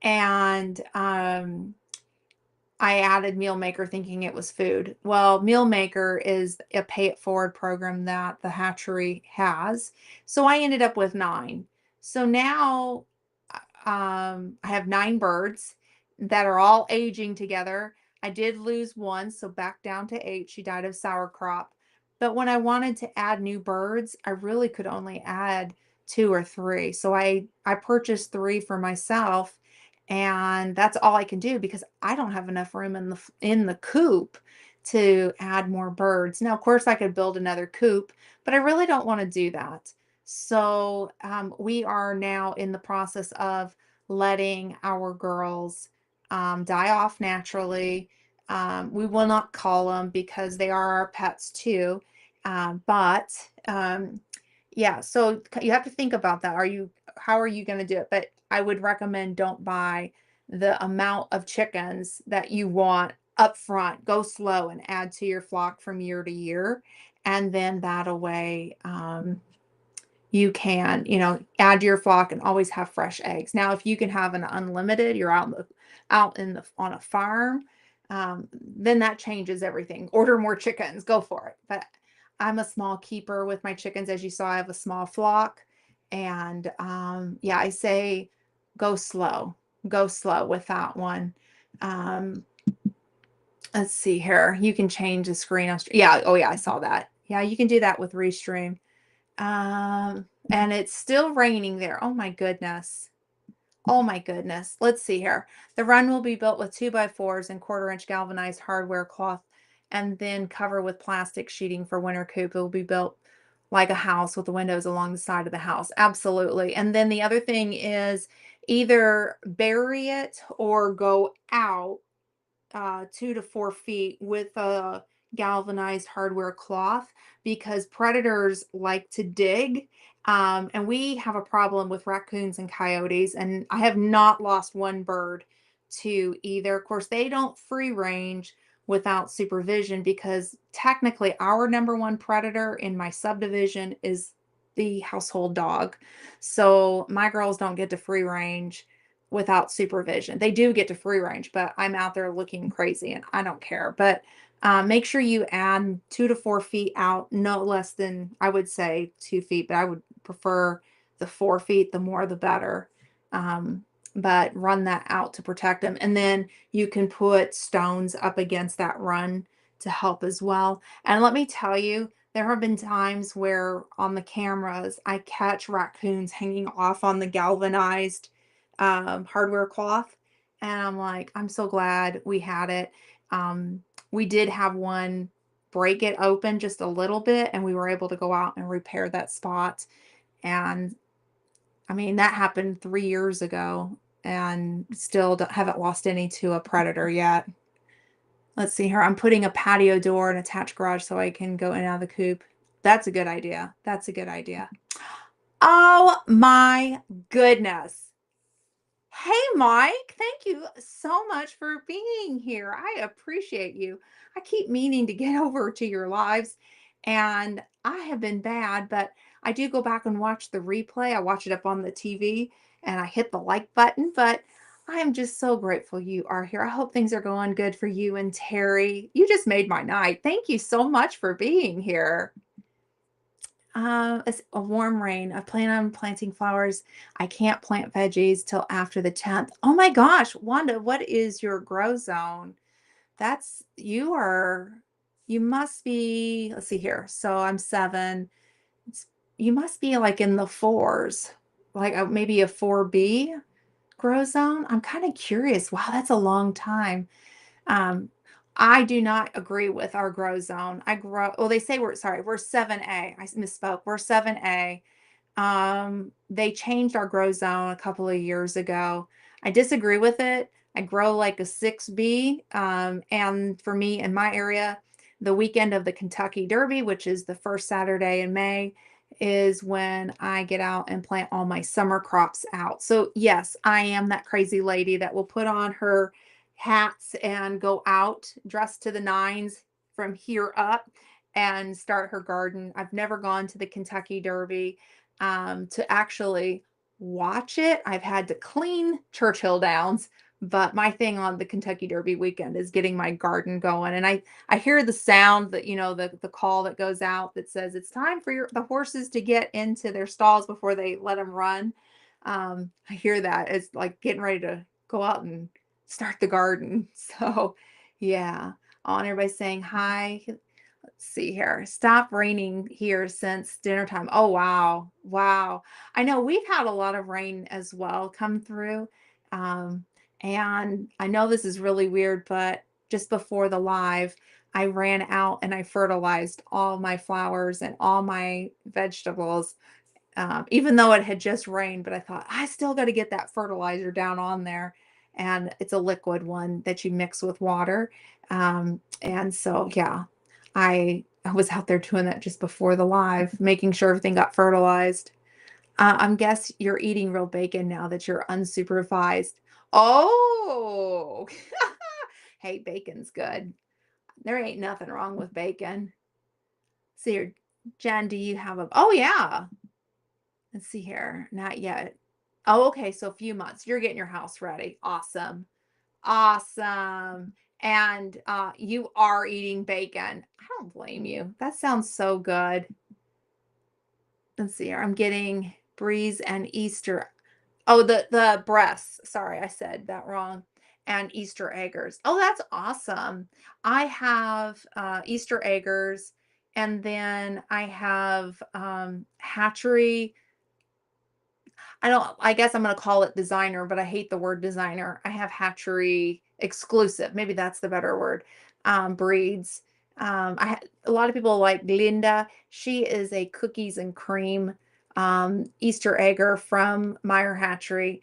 And I added Meal Maker thinking it was food. Well, Meal Maker is a pay it forward program that the hatchery has. So I ended up with 9. So now I have 9 birds that are all aging together. I did lose one, so back down to 8. She died of sour crop. But when I wanted to add new birds, I really could only add 2 or 3. So I purchased 3 for myself and that's all I can do because I don't have enough room in the coop to add more birds. Now, of course, I could build another coop, but I really don't want to do that. So we are now in the process of letting our girls die off naturally. We will not call them because they are our pets too. But yeah, so you have to think about that. How are you going to do it? But I would recommend don't buy the amount of chickens that you want up front. Go slow and add to your flock from year to year. And then that way, you can, add to your flock and always have fresh eggs. Now, if you can have an unlimited, you're on a farm, then that changes everything. Order more chickens, go for it. But I'm a small keeper with my chickens. As you saw, I have a small flock. And yeah, I say go slow. Go slow with that one. Um, let's see here. You can change the screen on. Yeah. Oh, yeah. I saw that. Yeah, you can do that with Restream. And it's still raining there. Oh my goodness. Oh my goodness. Let's see here. The run will be built with 2x4s and 1/4 inch galvanized hardware cloth and then cover with plastic sheeting for winter coop. It will be built like a house with the windows along the side of the house. Absolutely. And then the other thing is either bury it or go out 2 to 4 feet with a galvanized hardware cloth because predators like to dig. And we have a problem with raccoons and coyotes, and I have not lost one bird to either. Of course, they don't free range without supervision because technically our number one predator in my subdivision is the household dog. So my girls don't get to free range without supervision. They do get to free range, but I'm out there looking crazy and I don't care. But make sure you add 2 to 4 feet out, no less than, I would say, 2 feet, but I would prefer the 4 feet, the more the better. Um, but run that out to protect them. And then you can put stones up against that run to help as well. And let me tell you, there have been times where on the cameras, I catch raccoons hanging off on the galvanized hardware cloth. And I'm like, I'm so glad we had it. We did have one break it open just a little bit, and we were able to go out and repair that spot. And I mean, that happened 3 years ago, and still haven't lost any to a predator yet. Let's see here. I'm putting a patio door and attached garage so I can go in and out of the coop. That's a good idea. That's a good idea. Oh my goodness. Hey, Mike, thank you so much for being here. I appreciate you. I keep meaning to get over to your lives, and I have been bad, but I do go back and watch the replay. I watch it up on the TV and I hit the like button, but I am just so grateful you are here. I hope things are going good for you and Terry. You just made my night. Thank you so much for being here. It's a warm rain. I plan on planting flowers. I can't plant veggies till after the 10th. Oh my gosh, Wanda, what is your grow zone? That's you must be, let's see here. So I'm 7. It's, you must be like in the fours, like maybe a 4B grow zone. I'm kind of curious. Wow, that's a long time. Um, I do not agree with our grow zone. Well, they say we're 7A. I misspoke. We're 7A. They changed our grow zone a couple of years ago. I disagree with it. I grow like a 6B. And for me in my area, the weekend of the Kentucky Derby, which is the first Saturday in May, is when I get out and plant all my summer crops out. So yes, I am that crazy lady that will put on her hats and go out dressed to the nines from here up and start her garden. I've never gone to the Kentucky Derby to actually watch it. I've had to clean Churchill Downs, but my thing on the Kentucky Derby weekend is getting my garden going. And I hear the sound that, the call that goes out that says it's time for the horses to get into their stalls before they let them run. I hear that. It's like getting ready to go out and start the garden. So, yeah. On everybody saying hi. Let's see here. Stop raining here since dinner time. Oh, wow. Wow. I know we've had a lot of rain as well come through. Um, and I know this is really weird, but just before the live, I ran out and I fertilized all my flowers and all my vegetables, even though it had just rained. But I thought, I still got to get that fertilizer down on there. And it's a liquid one that you mix with water. And so, yeah, I was out there doing that just before the live, making sure everything got fertilized. I'm guess you're eating real bacon now that you're unsupervised. Oh, hey, bacon's good. There ain't nothing wrong with bacon. See here, Jen, do you have a? Oh yeah. Let's see here. Not yet. Oh, okay. So a few months. You're getting your house ready. Awesome. Awesome. And you are eating bacon. I don't blame you. That sounds so good. Let's see here. I'm getting Breeze and Easter. Oh, the breasts. Sorry, I said that wrong. And Easter eggers. Oh, that's awesome. I have Easter eggers, and then I have hatchery. I guess I'm gonna call it designer, but I hate the word designer. I have hatchery exclusive, maybe that's the better word, breeds. A lot of people like Linda. She is a cookies and cream Easter egger from Meyer Hatchery.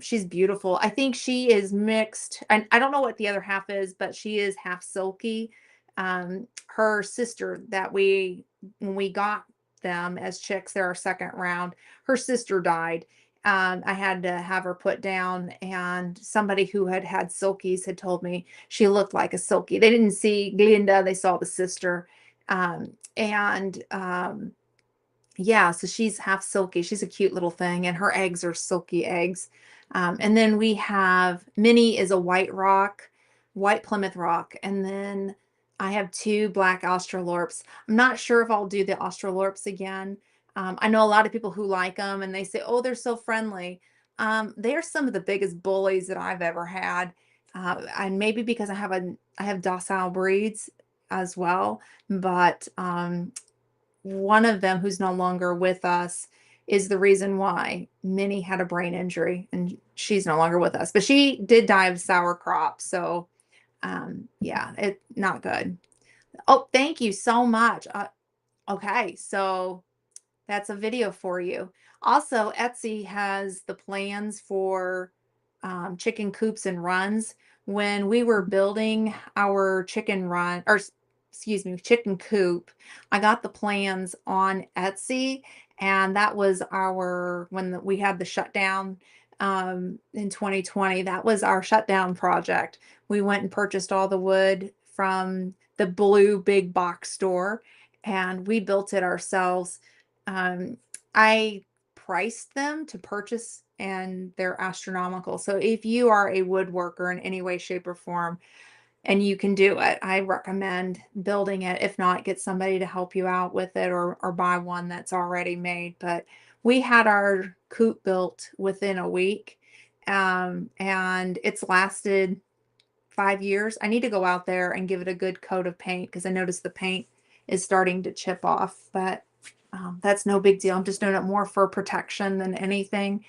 She's beautiful. I think she is mixed, and I don't know what the other half is, but she is half silky. Her sister that when we got them as chicks, they're our second round, her sister died. I had to have her put down, and somebody who had had Silkies had told me she looked like a Silkie. They didn't see Glinda, they saw the sister. And Yeah, so she's half silky. She's a cute little thing, and her eggs are silky eggs. And then we have Minnie is a white Plymouth Rock, and then I have two black Australorps. I'm not sure if I'll do the Australorps again. I know a lot of people who like them, and they say, "Oh, they're so friendly." They are some of the biggest bullies that I've ever had, and maybe because I have docile breeds as well, but one of them who's no longer with us is the reason why Minnie had a brain injury, and she's no longer with us. But she did die of sour crop, so yeah, it not good. Oh, thank you so much. Okay, so that's a video for you. Also, Etsy has the plans for chicken coops and runs. When we were building our chicken run, or excuse me, chicken coop, I got the plans on Etsy, and that was we had the shutdown in 2020. That was our shutdown project. We went and purchased all the wood from the blue big box store, and we built it ourselves. I priced them to purchase, and they're astronomical. So if you are a woodworker in any way, shape, or form, and you can do it, I recommend building it. If not, get somebody to help you out with it, or buy one that's already made. But we had our coop built within a week, and it's lasted 5 years. I need to go out there and give it a good coat of paint because I noticed the paint is starting to chip off, but that's no big deal. I'm just doing it more for protection than anything.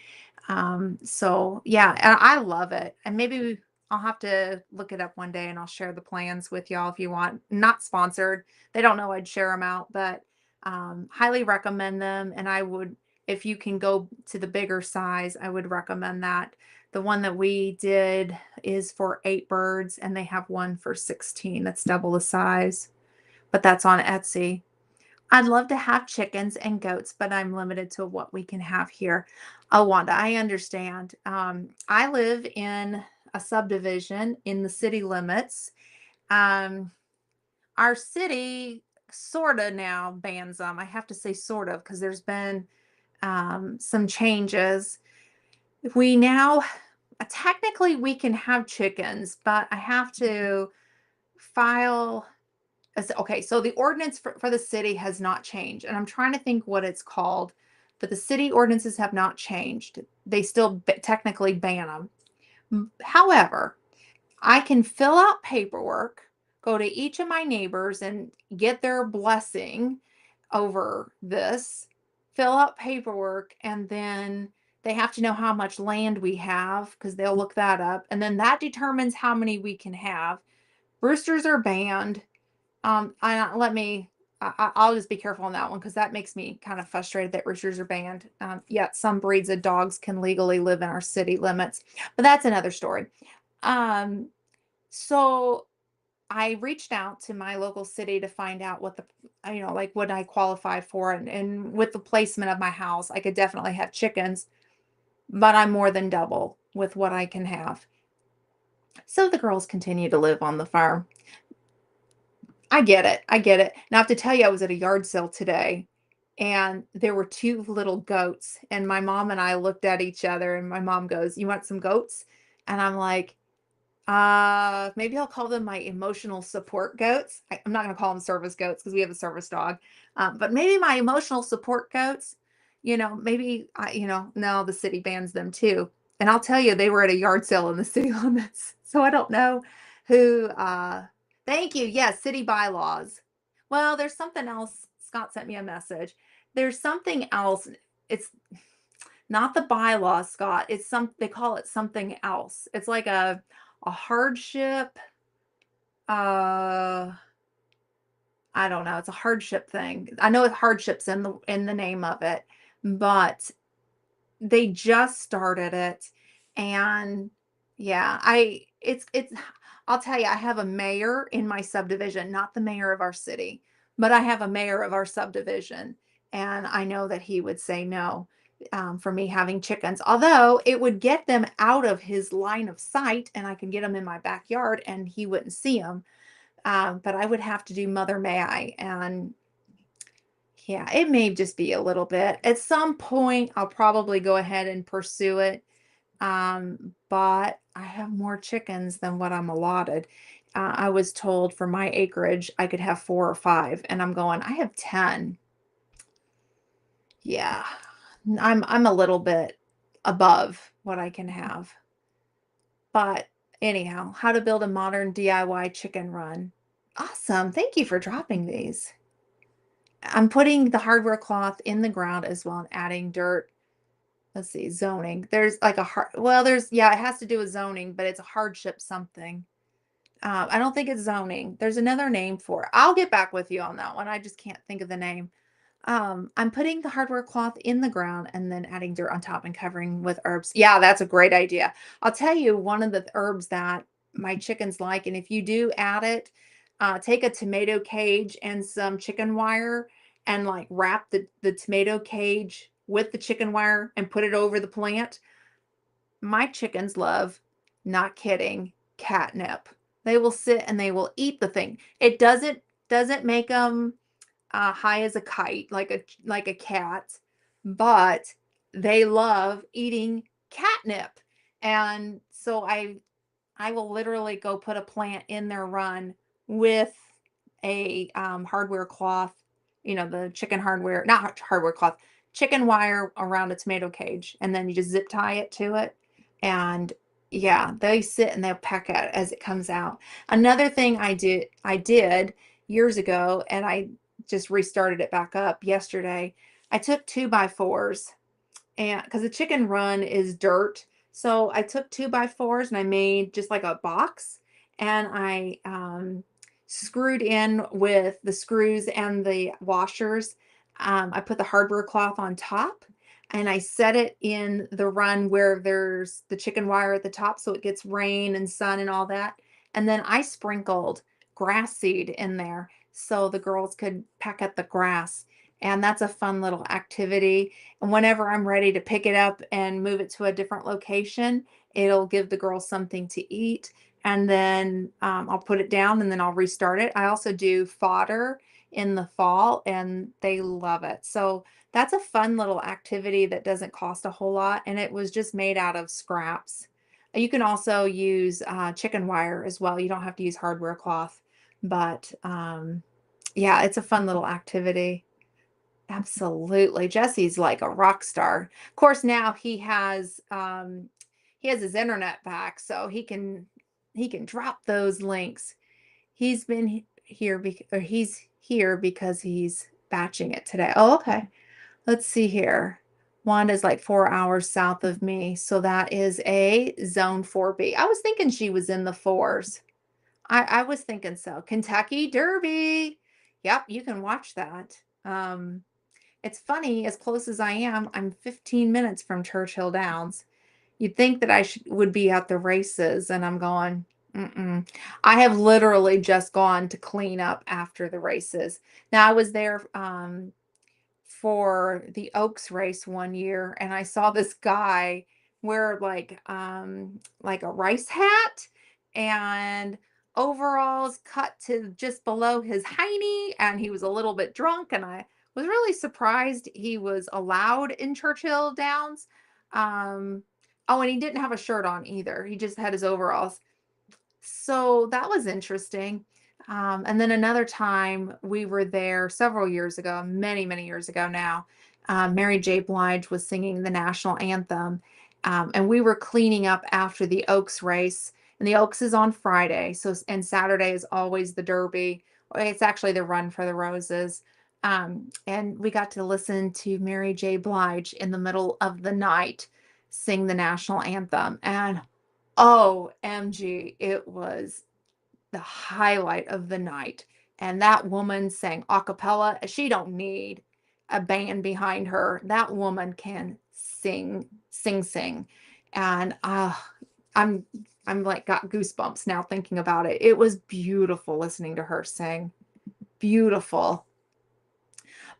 So yeah, and I love it. And maybe I'll have to look it up one day and I'll share the plans with y'all if you want. Not sponsored. They don't know I'd share them out, but highly recommend them. And I would, if you can go to the bigger size, I would recommend that. The one that we did is for 8 birds, and they have one for 16. That's double the size, but that's on Etsy. I'd love to have chickens and goats, but I'm limited to what we can have here. Oh, Wanda, I understand. I live in a subdivision in the city limits. Um, our city sort of now bans them. I have to say sort of because there's been some changes. We now technically we can have chickens, but I have to file okay, so the ordinance for the city has not changed, and I'm trying to think what it's called, but the city ordinances have not changed. They still technically ban them. However, I can fill out paperwork, go to each of my neighbors and get their blessing over this, fill out paperwork, and then they have to know how much land we have because they'll look that up, and then that determines how many we can have. Roosters are banned. Let me. I'll just be careful on that one because that makes me kind of frustrated that roosters are banned. Yet some breeds of dogs can legally live in our city limits, but that's another story. Um, so I reached out to my local city to find out what like what I qualify for, and with the placement of my house, I could definitely have chickens, but I'm more than double with what I can have. So the girls continue to live on the farm. I get it. I get it. Now I have to tell you, I was at a yard sale today, and there were two little goats, and my mom and I looked at each other, and my mom goes, "You want some goats?" And I'm like, maybe I'll call them my emotional support goats. I'm not gonna call them service goats because we have a service dog, but maybe my emotional support goats. Maybe no, the city bans them too. And I'll tell you, they were at a yard sale in the city limits, so I don't know who. Thank you. Yes, city bylaws. Well, there's something else. Scott sent me a message. There's something else. It's not the bylaws, Scott. It's they call it something else. It's like a hardship. Uh, I don't know. It's a hardship thing. I know hardship's in the name of it, but they just started it, and yeah, it's I'll tell you, I have a mayor in my subdivision, not the mayor of our city, but I have a mayor of our subdivision, and I know that he would say no, for me having chickens, although it would get them out of his line of sight, and I could get them in my backyard, and he wouldn't see them, but I would have to do Mother May I, and yeah, it may just be a little bit. At some point, I'll probably go ahead and pursue it, but I have more chickens than what I'm allotted. I was told for my acreage I could have 4 or 5, and I'm going, I have 10. Yeah, I'm a little bit above what I can have. But anyhow, how to build a modern DIY chicken run. Awesome. Thank you for dropping these. I'm putting the hardware cloth in the ground as well and adding dirt. Let's see, zoning. There's like a hard, well, there's, yeah, it has to do with zoning, but it's a hardship something. I don't think it's zoning. There's another name for it. I'll get back with you on that one. I just can't think of the name. I'm putting the hardware cloth in the ground and then adding dirt on top and covering with herbs. Yeah, that's a great idea. I'll tell you one of the herbs that my chickens like, and if you do add it, take a tomato cage and some chicken wire and like wrap the tomato cage with the chicken wire and put it over the plant. My chickens love, not kidding, catnip. They will sit and they will eat the thing. It doesn't make them high as a kite, like a cat, but they love eating catnip. And so I will literally go put a plant in their run with a hardware cloth, the chicken hardware, not hardware cloth, chicken wire around a tomato cage, and then you just zip tie it to it. And yeah, they sit and they'll peck at it as it comes out. Another thing I did years ago, and I just restarted it back up yesterday. I took 2x4s, and because the chicken run is dirt, so I took 2x4s and I made just like a box, and I screwed in with the screws and the washers. I put the hardware cloth on top, and I set it in the run where there's the chicken wire at the top, so it gets rain and sun and all that. And then I sprinkled grass seed in there so the girls could peck at the grass. And that's a fun little activity. And whenever I'm ready to pick it up and move it to a different location, it'll give the girls something to eat. And then I'll put it down and then I'll restart it. I also do fodder in the fall and they love it. So that's a fun little activity that doesn't cost a whole lot. And it was just made out of scraps. You can also use chicken wire as well. You don't have to use hardware cloth, but yeah, it's a fun little activity. Absolutely. Jesse's like a rock star. Of course, now he has his internet back, so he can drop those links. He's been here or he's here because he's batching it today. Oh, okay. Let's see here. Wanda's like 4 hours south of me, so that is a zone 4B. I was thinking she was in the fours. I was thinking so. Kentucky Derby. Yep, you can watch that. It's funny, as close as I am, I'm 15 minutes from Churchill Downs. You'd think that would be at the races, and I'm going, mm-mm. I have literally just gone to clean up after the races. Now, I was there for the Oaks race one year, and I saw this guy wear like a rice hat and overalls cut to just below his hiney, and he was a little bit drunk, and I was really surprised he was allowed in Churchill Downs. Um, oh, and he didn't have a shirt on either. He just had his overalls. So that was interesting. And then another time we were there several years ago, many, many years ago now. Mary J. Blige was singing the national anthem, and we were cleaning up after the Oaks race. And the Oaks is on Friday, and Saturday is always the Derby. It's actually the Run for the Roses. And we got to listen to Mary J. Blige in the middle of the night sing the national anthem, and OMG, it was the highlight of the night. And that woman sang a cappella. She don't need a band behind her. That woman can sing, sing, sing. And I'm I'm like got goosebumps now thinking about it. It was beautiful listening to her sing. Beautiful.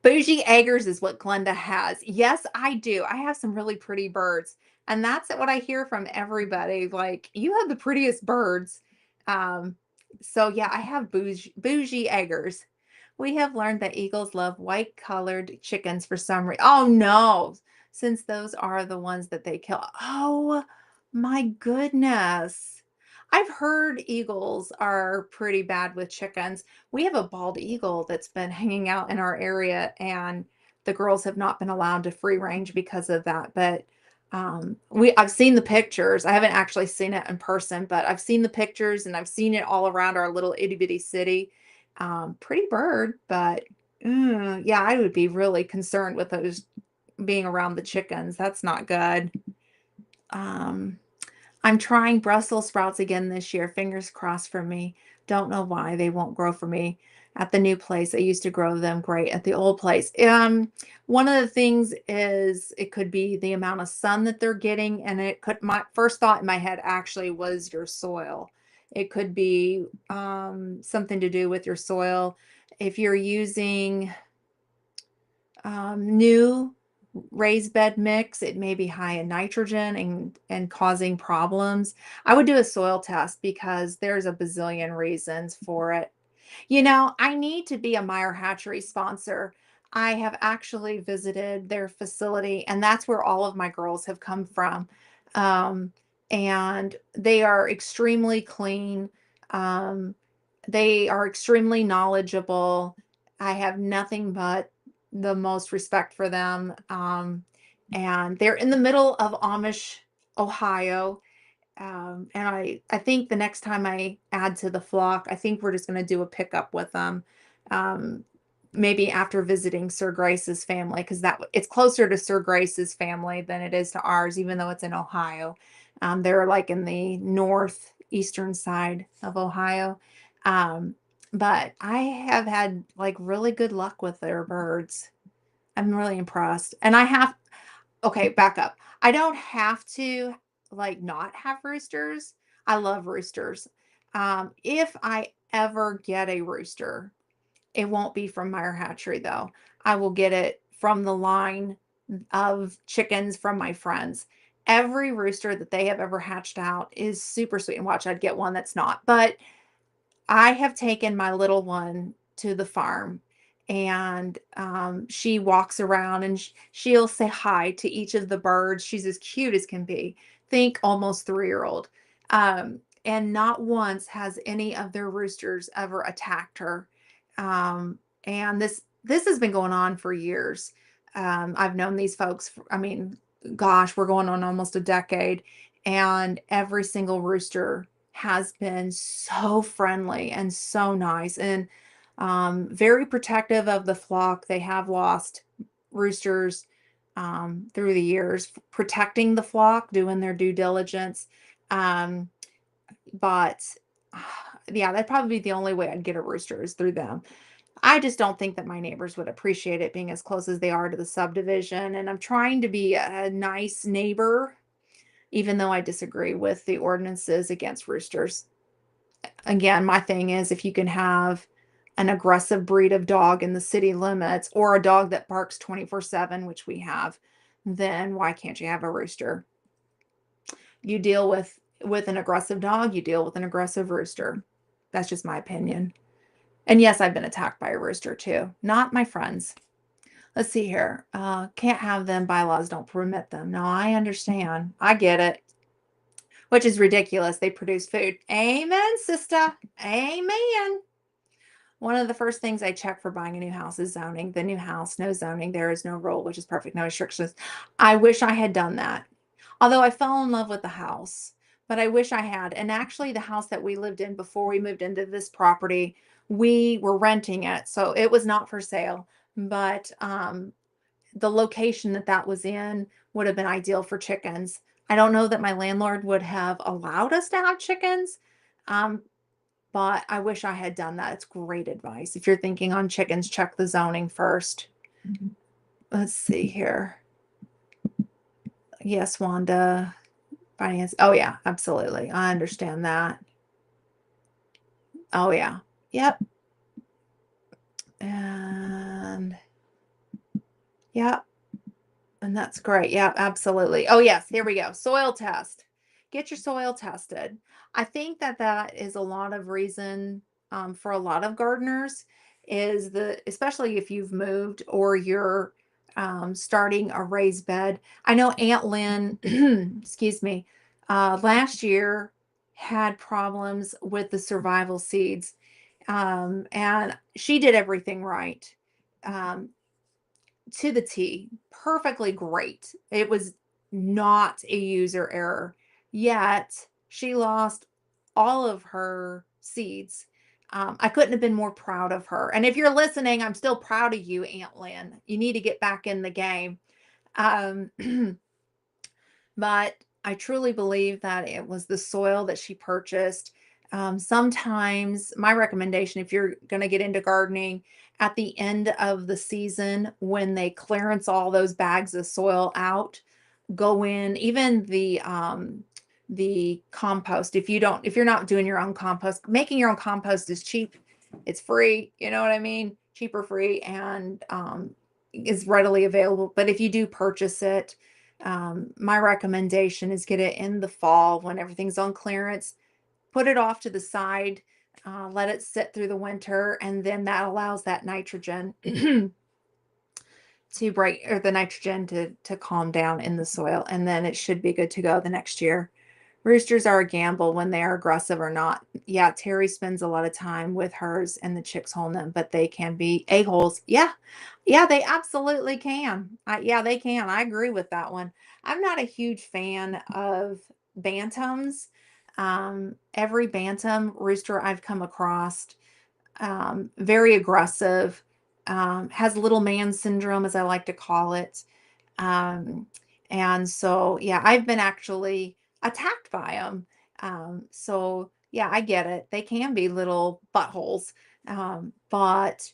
Bougie Eggers is what Glenda has. Yes, I do. I have some really pretty birds. And that's what I hear from everybody. Like, you have the prettiest birds. Um, so yeah, I have bougie Eggers. We have learned that eagles love white colored chickens for some reason. Oh no, since those are the ones that they kill. Oh my goodness. I've heard eagles are pretty bad with chickens. We have a bald eagle that's been hanging out in our area, and the girls have not been allowed to free range because of that. But I've seen the pictures. I haven't actually seen it in person, but I've seen the pictures and I've seen it all around our little itty bitty city. Pretty bird, but yeah, I would be really concerned with those being around the chickens. That's not good. Um, I'm trying Brussels sprouts again this year. Fingers crossed for me. Don't know why they won't grow for me at the new place. I used to grow them great at the old place. One of the things is it could be the amount of sun that they're getting, and it could, my first thought in my head actually was your soil. It could be something to do with your soil. If you're using new raised bed mix, it may be high in nitrogen and causing problems. I would do a soil test because there's a bazillion reasons for it. You know, I need to be a Meyer Hatchery sponsor. I have actually visited their facility, and that's where all of my girls have come from. Um, and they are extremely clean. Um, they are extremely knowledgeable. I have nothing but the most respect for them. And they're in the middle of Amish, Ohio. And I think the next time I add to the flock, I think we're just going to do a pickup with them. Um, maybe after visiting Sir Grace's family, because that it's closer to Sir Grace's family than it is to ours, even though it's in Ohio. They're like in the northeastern side of Ohio. Um, but I have had like really good luck with their birds. I'm really impressed. And I have okay, back up. I don't have to like not have roosters. I love roosters. If I ever get a rooster, it won't be from Meyer Hatchery though. I will get it from the line of chickens from my friends. Every rooster that they have ever hatched out is super sweet. And watch, I'd get one that's not. But I have taken my little one to the farm, and she walks around and she'll say hi to each of the birds. She's as cute as can be. Think almost 3-year-old. And not once has any of their roosters ever attacked her. And this has been going on for years. I've known these folks, I mean, gosh, we're going on almost a decade, and every single rooster has been so friendly and so nice and very protective of the flock. They have lost roosters through the years, protecting the flock, doing their due diligence. Um, but yeah, that'd probably be the only way I'd get a rooster is through them. I just don't think that my neighbors would appreciate it being as close as they are to the subdivision. And I'm trying to be a nice neighbor, even though I disagree with the ordinances against roosters. Again, my thing is if you can have an aggressive breed of dog in the city limits or a dog that barks 24/7, which we have, then why can't you have a rooster? You deal with an aggressive dog, you deal with an aggressive rooster. That's just my opinion. And yes, I've been attacked by a rooster too. Not my friends. Let's see here. Can't have them. Bylaws don't permit them. No, I understand. I get it. Which is ridiculous. They produce food. Amen, sister. Amen. One of the first things I check for buying a new house is zoning. The new house, no zoning. There is no rule, which is perfect. No restrictions. I wish I had done that. Although I fell in love with the house, but I wish I had. And actually, the house that we lived in before we moved into this property, we were renting it. So it was not for sale. But the location that that was in would have been ideal for chickens. I don't know that my landlord would have allowed us to have chickens, um, but I wish I had done that. It's great advice. If you're thinking on chickens, check the zoning first. Let's see here. Yes, Wanda. Finance. Oh, yeah, absolutely. I understand that. Oh, yeah. Yep. And yep. And that's great. Yeah, absolutely. Oh, yes, here we go. Soil test. Get your soil tested. I think that that is a lot of reason for a lot of gardeners is especially if you've moved or you're starting a raised bed. I know Aunt Lynn, excuse me, last year had problems with the survival seeds, and she did everything right. Um, to the T, perfectly great. It was not a user error. Yet she lost all of her seeds. I couldn't have been more proud of her. And if you're listening, I'm still proud of you, Aunt Lynn. You need to get back in the game. Um, but I truly believe that it was the soil that she purchased. Sometimes my recommendation, if you're going to get into gardening at the end of the season, when they clearance all those bags of soil out, go in, even the compost. If you're not doing your own compost, making your own compost is cheap. It's free. You know what I mean? Cheaper, free, and is readily available. But if you do purchase it, my recommendation is get it in the fall when everything's on clearance. Put it off to the side, let it sit through the winter, and then that allows that nitrogen to break, or the nitrogen to calm down in the soil, and then it should be good to go the next year. Roosters are a gamble when they are aggressive or not. Yeah, Terry spends a lot of time with hers and the chicks hold them, but they can be a-holes. Yeah. Yeah, they absolutely can. Yeah, they can. I agree with that one. I'm not a huge fan of bantams. Every bantam rooster I've come across, very aggressive, has little man syndrome, as I like to call it. Um, and so, yeah, I've been actually attacked by them. So, yeah, I get it. They can be little buttholes. But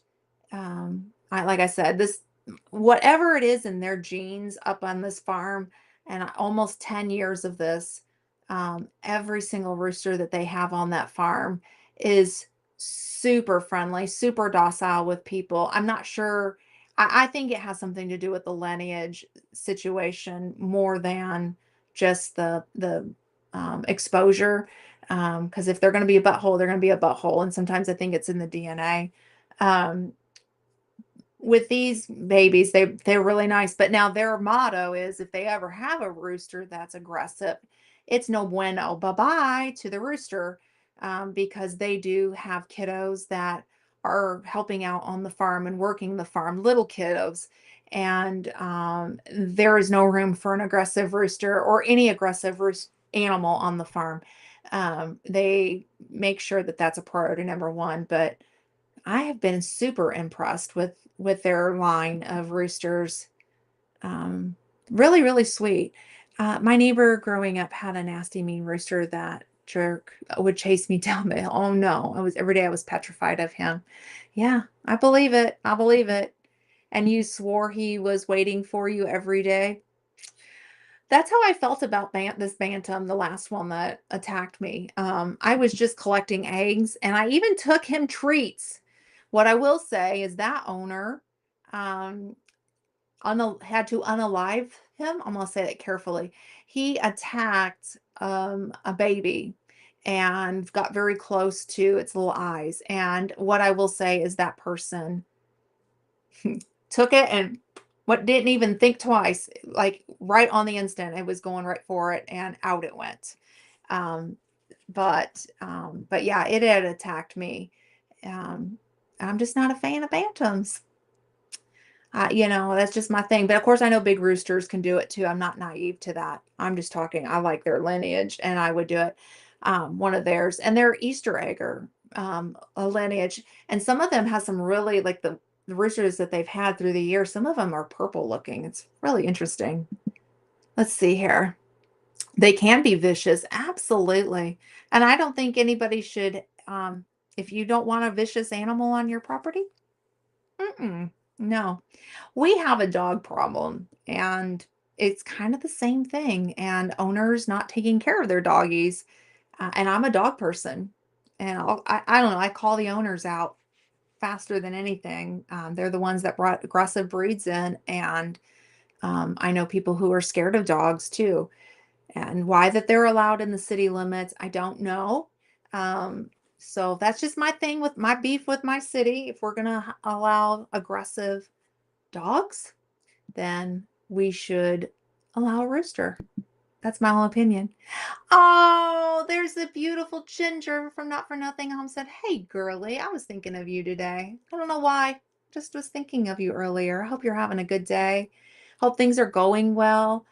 like I said, whatever it is in their genes up on this farm, and almost 10 years of this, every single rooster that they have on that farm is super friendly, super docile with people. I'm not sure. I think it has something to do with the lineage situation more than just the exposure. Because if they're going to be a butthole, they're going to be a butthole, and sometimes I think it's in the DNA. Um, with these babies, they're really nice, but now their motto is if they ever have a rooster that's aggressive, it's no bueno, bye-bye to the rooster, because they do have kiddos that are helping out on the farm and working the farm, little kiddos, and there is no room for an aggressive rooster or any aggressive animal on the farm. They make sure that that's a priority number one, but I have been super impressed with their line of roosters. Um, really, really sweet. My neighbor growing up had a nasty, mean rooster that jerk would chase me down the hill. Oh no, I was every day I was petrified of him. Yeah, I believe it. I believe it. And you swore he was waiting for you every day. That's how I felt about this bantam, the last one that attacked me. I was just collecting eggs, and I even took him treats. What I will say is that owner um, had to unalive him. I'm gonna say that carefully. He attacked a baby and got very close to its little eyes. And what I will say is that person took it and what didn't even think twice, like right on the instant, it was going right for it and out it went. Um, but yeah, it had attacked me. Um, I'm just not a fan of bantams. That's just my thing. But of course, I know big roosters can do it too. I'm not naive to that. I'm just talking. I like their lineage, and I would do it. One of theirs, and they're Easter egger, a lineage, and some of them have some really like the roosters that they've had through the years. Some of them are purple looking. It's really interesting. Let's see here. They can be vicious, absolutely, and I don't think anybody should. If you don't want a vicious animal on your property, mm-mm, no. We have a dog problem, and it's kind of the same thing, and owners not taking care of their doggies. And I'm a dog person, and I don't know, I call the owners out faster than anything. They're the ones that brought aggressive breeds in, and I know people who are scared of dogs too. And why that they're allowed in the city limits, I don't know. Um, so that's just my thing with my beef with my city. If we're gonna allow aggressive dogs, then we should allow a rooster. That's my own opinion. Oh, there's a beautiful Ginger from Not For Nothing home said, "Hey, girly, I was thinking of you today. I don't know why. Just was thinking of you earlier. I hope you're having a good day. Hope things are going well.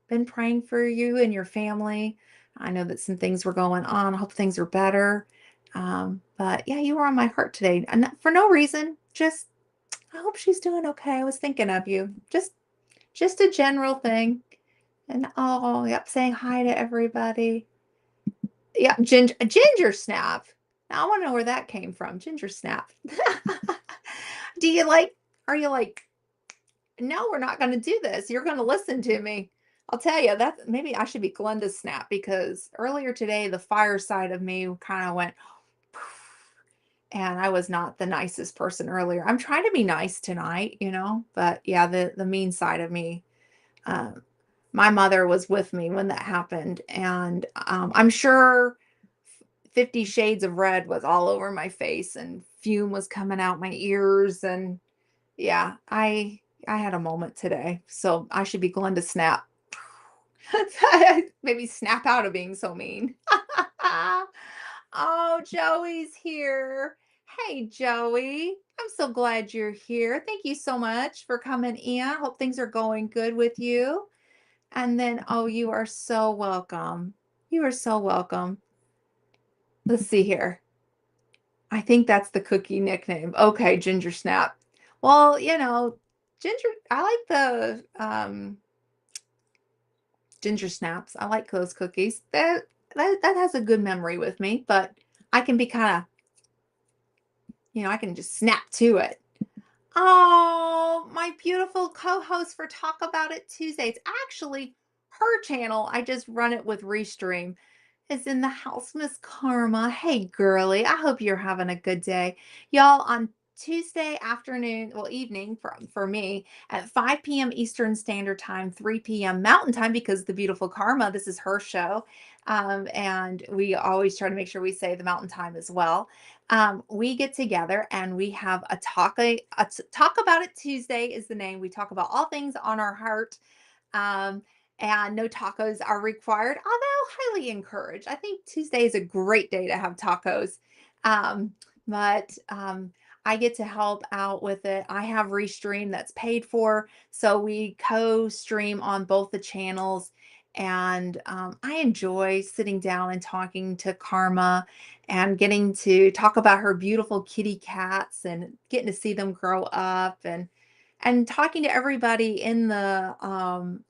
Been praying for you and your family. I know that some things were going on. I hope things are better. But yeah, you were on my heart today, and for no reason. Just I hope she's doing okay. I was thinking of you. Just a general thing. And oh, yep, saying hi to everybody. Yeah, ginger snap. Now I want to know where that came from. Ginger snap. Do you like, are you like, no, we're not going to do this. You're going to listen to me. I'll tell you that maybe I should be Glenda Snap because earlier today, the fire side of me kind of went, and I was not the nicest person earlier. I'm trying to be nice tonight, but yeah, the mean side of me. Um, my mother was with me when that happened, and I'm sure 50 Shades of Red was all over my face, and fume was coming out my ears, and yeah, I had a moment today, so I should be Glenda Snap. Maybe snap out of being so mean. Oh, Joey's here. Hey, Joey. I'm so glad you're here. Thank you so much for coming in. Hope things are going good with you. And then, oh, you are so welcome. You are so welcome. Let's see here. I think that's the cookie nickname. Okay, Ginger Snap. Well, Ginger, I like the Ginger Snaps. I like those cookies. That has a good memory with me, but I can be kind of, I can just snap to it. Oh, my beautiful co-host for Talk About It Tuesday. It's actually her channel. I just run it with Restream. Is in the house, Miss Karma. Hey, girly. I hope you're having a good day. Y'all, on Tuesday afternoon, well, evening for me, at 5 p.m. Eastern Standard Time, 3 p.m. Mountain Time, because the beautiful Karma, this is her show. And we always try to make sure we say the Mountain Time as well. We get together and we have Talk About It Tuesday is the name. We talk about all things on our heart. Um, and no tacos are required, although highly encouraged. I think Tuesday is a great day to have tacos. Um, but I get to help out with it. I have Restream that's paid for, so we co-stream on both the channels. And I enjoy sitting down and talking to Karma and getting to talk about her beautiful kitty cats and getting to see them grow up and talking to everybody in the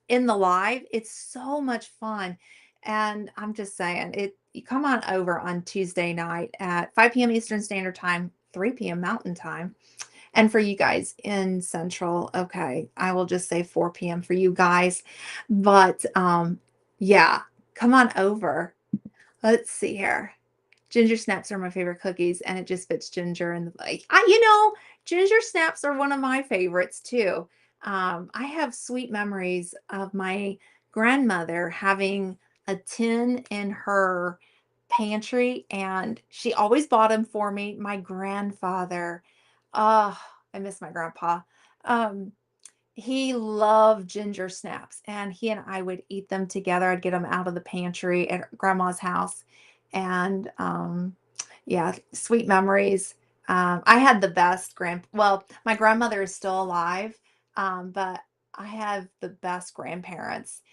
live. It's so much fun. And I'm just saying, you come on over on Tuesday night at 5 p.m. Eastern Standard Time, 3 p.m. Mountain Time. And for you guys in Central, okay, I will just say 4 p.m. for you guys. But yeah, come on over. Let's see here. Ginger snaps are my favorite cookies, and it just fits ginger and like ginger snaps are one of my favorites too. I have sweet memories of my grandmother having a tin in her pantry, and she always bought them for me. My grandfather, oh, I miss my grandpa. Um, he loved ginger snaps, and he and I would eat them together. I'd get them out of the pantry at grandma's house. And yeah, sweet memories. I had the best well, my grandmother is still alive, but I have the best grandparents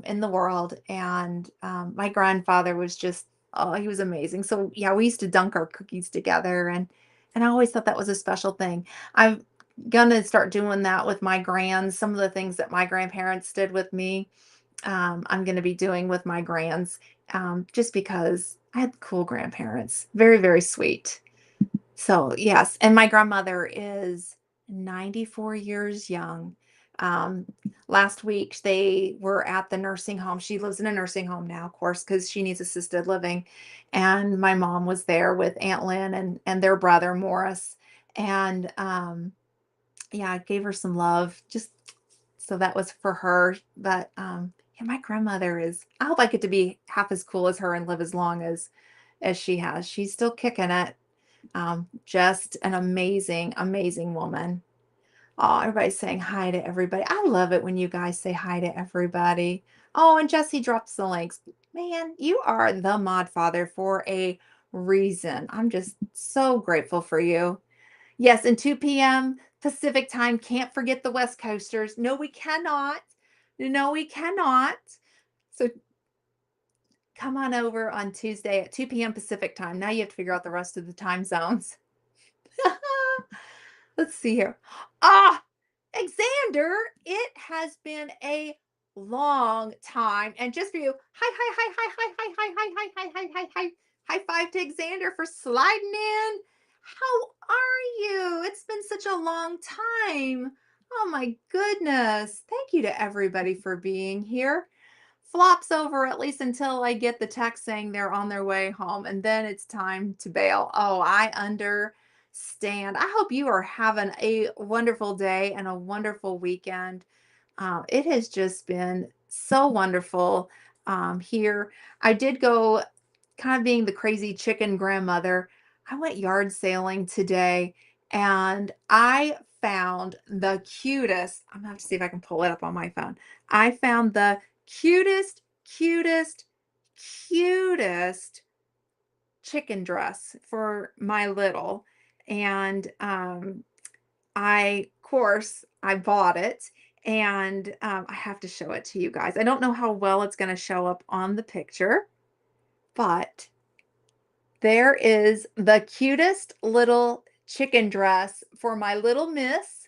in the world. And my grandfather was just, oh, he was amazing. So yeah, we used to dunk our cookies together, and I always thought that was a special thing. I'm gonna start doing that with my grands. Some of the things that my grandparents did with me, I'm gonna be doing with my grands, just because I had cool grandparents. Very, very sweet. So yes, and my grandmother is 94 years young. Um, Last week they were at the nursing home. She lives in a nursing home now, of course, because she needs assisted living. And my mom was there with Aunt Lynn and their brother Morris. And yeah, I gave her some love. Just so that was for her. But yeah, my grandmother is, I hope I get to be half as cool as her and live as long as she has. She's still kicking it. Just an amazing, amazing woman. Oh, everybody's saying hi to everybody. I love it when you guys say hi to everybody. Oh, and Jesse drops the links. Man, you are the mod father for a reason. I'm just so grateful for you. Yes, and 2 p.m. Pacific time. Can't forget the West Coasters. No, we cannot. No, we cannot. So come on over on Tuesday at 2 p.m. Pacific time. Now you have to figure out the rest of the time zones. Let's see here. Ah, Xander, it has been a long time. And just for you, hi, hi, hi, hi, hi, hi, hi, hi, hi, hi, hi, hi, hi. High five to Xander for sliding in. How are you? It's been such a long time. Oh my goodness. Thank you to everybody for being here. Flops over at least until I get the text saying they're on their way home, and then it's time to bail. Oh, I understand. I hope you are having a wonderful day and a wonderful weekend. It has just been so wonderful here. I did go kind of being the crazy chicken grandmother. I went yard sailing today and I found the cutest. I'm gonna have to see if I can pull it up on my phone. I found the cutest, cutest, cutest chicken dress for my little. And of course, I bought it and I have to show it to you guys. I don't know how well it's going to show up on the picture, but there is the cutest little chicken dress for my little miss,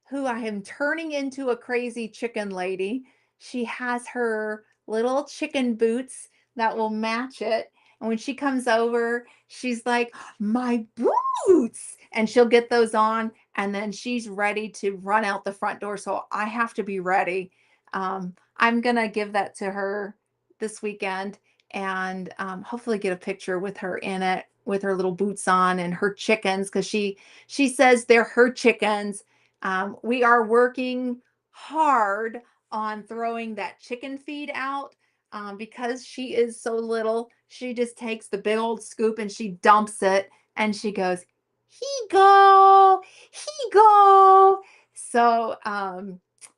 who I am turning into a crazy chicken lady. She has her little chicken boots that will match it. And when she comes over, she's like, my boots. And she'll get those on. And then she's ready to run out the front door. So I have to be ready. I'm going to give that to her this weekend and hopefully get a picture with her in it with her little boots on and her chickens because she says they're her chickens. We are working hard on throwing that chicken feed out because she is so little. She just takes the big old scoop and she dumps it and she goes, he go, he go. So,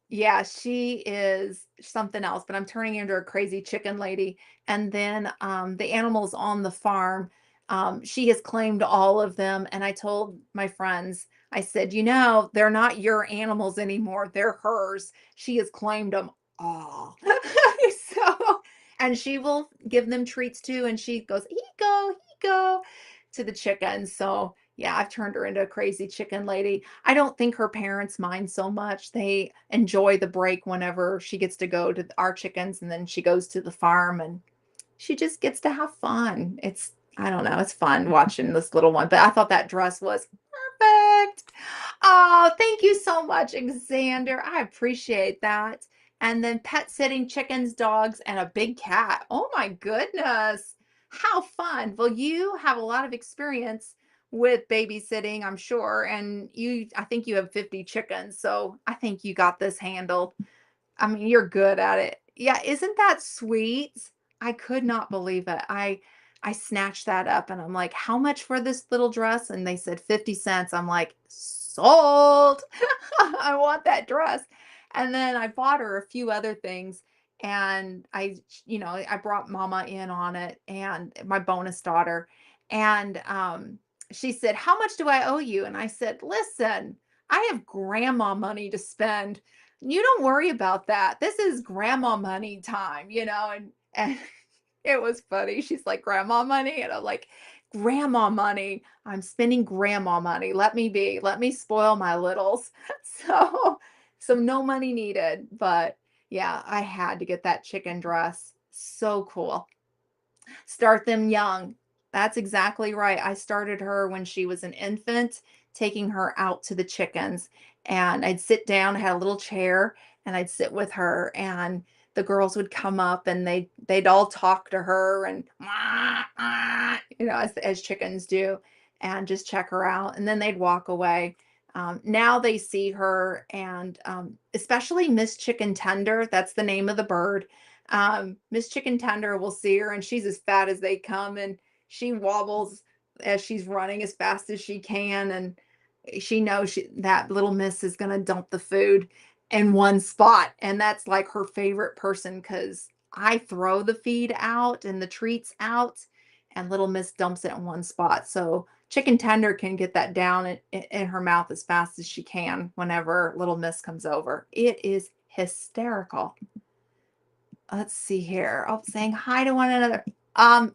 yeah, she is something else, but I'm turning into a crazy chicken lady. And then the animals on the farm, she has claimed all of them. And I told my friends, I said, they're not your animals anymore. They're hers. She has claimed them all. So, and she will give them treats too. And she goes, he go to the chickens. So, yeah, I've turned her into a crazy chicken lady. I don't think her parents mind so much. They enjoy the break whenever she gets to go to our chickens and then she goes to the farm and she just gets to have fun. I don't know, it's fun watching this little one, but I thought that dress was perfect. Oh, thank you so much, Xander. I appreciate that. And then pet sitting chickens, dogs, and a big cat. Oh my goodness. How fun. Well, you have a lot of experience with babysitting, I'm sure. And I think you have 50 chickens. So I think you got this handled. I mean, you're good at it. Yeah, isn't that sweet? I could not believe it. I snatched that up and I'm like, "How much for this little dress?" And they said 50 cents. I'm like, "Sold." I want that dress. And then I bought her a few other things and I brought mama in on it and my bonus daughter and she said, "How much do I owe you?" And I said, "Listen, I have grandma money to spend. You don't worry about that. This is grandma money time, and it was funny. She's like, grandma money, and I'm like, grandma money. I'm spending grandma money. Let me be. Let me spoil my littles. So no money needed, but yeah, I had to get that chicken dress. So cool. Start them young. That's exactly right. I started her when she was an infant, taking her out to the chickens. and I'd sit down, I had a little chair, and I'd sit with her, and the girls would come up and they'd all talk to her and "Wah, wah," as chickens do, and just check her out, and then they'd walk away. Now they see her, and especially Miss Chicken Tender, that's the name of the bird. Miss Chicken Tender will see her, and she's as fat as they come, and she wobbles as she's running as fast as she can, and she knows that little miss is going to dump the food in one spot. And that's like her favorite person because I throw the feed out and the treats out, and little miss dumps it in one spot. So chicken tender can get that down in her mouth as fast as she can whenever little miss comes over. It is hysterical. Let's see here. Oh, saying hi to one another. Um,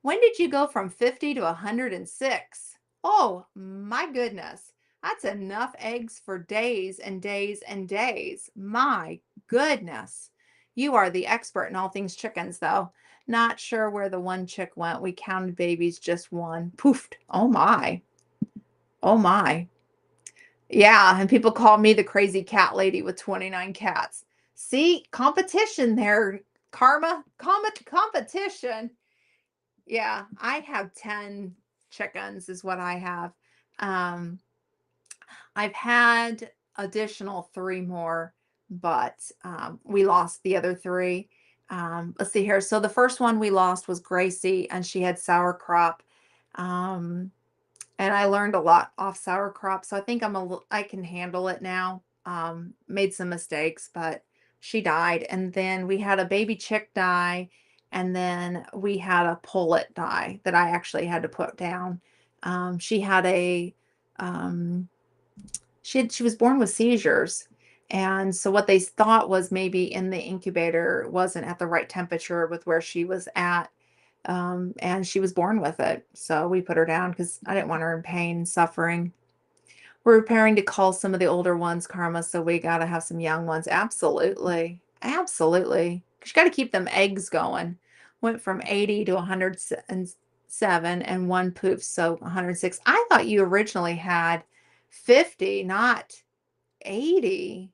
when did you go from 50 to 106? Oh, my goodness. That's enough eggs for days and days and days. My goodness. You are the expert in all things chickens, though. Not sure where the one chick went. We counted babies, just one. Poofed. Oh, my. Oh, my. Yeah, and people call me the crazy cat lady with 29 cats. See, competition there, Karma. Competition. Yeah, I have 10 chickens is what I have. Um, I've had additional 3 more, but we lost the other 3. Let's see here. So the first one we lost was Gracie, and she had sauerkraut. Um, and I learned a lot off sauerkraut, so I think I can handle it now. Made some mistakes, but she died. And then we had a baby chick die, and then we had a pullet die that I actually had to put down. She had a um, she was born with seizures. And so what they thought was maybe in the incubator wasn't at the right temperature with where she was at, and she was born with it. So we put her down because I didn't want her in pain and suffering. We're preparing to call some of the older ones, Karma, so we got to have some young ones. Absolutely. Absolutely. 'Cause you got to keep them eggs going. Went from 80 to 107 and one poof, so 106. I thought you originally had 50, not 80.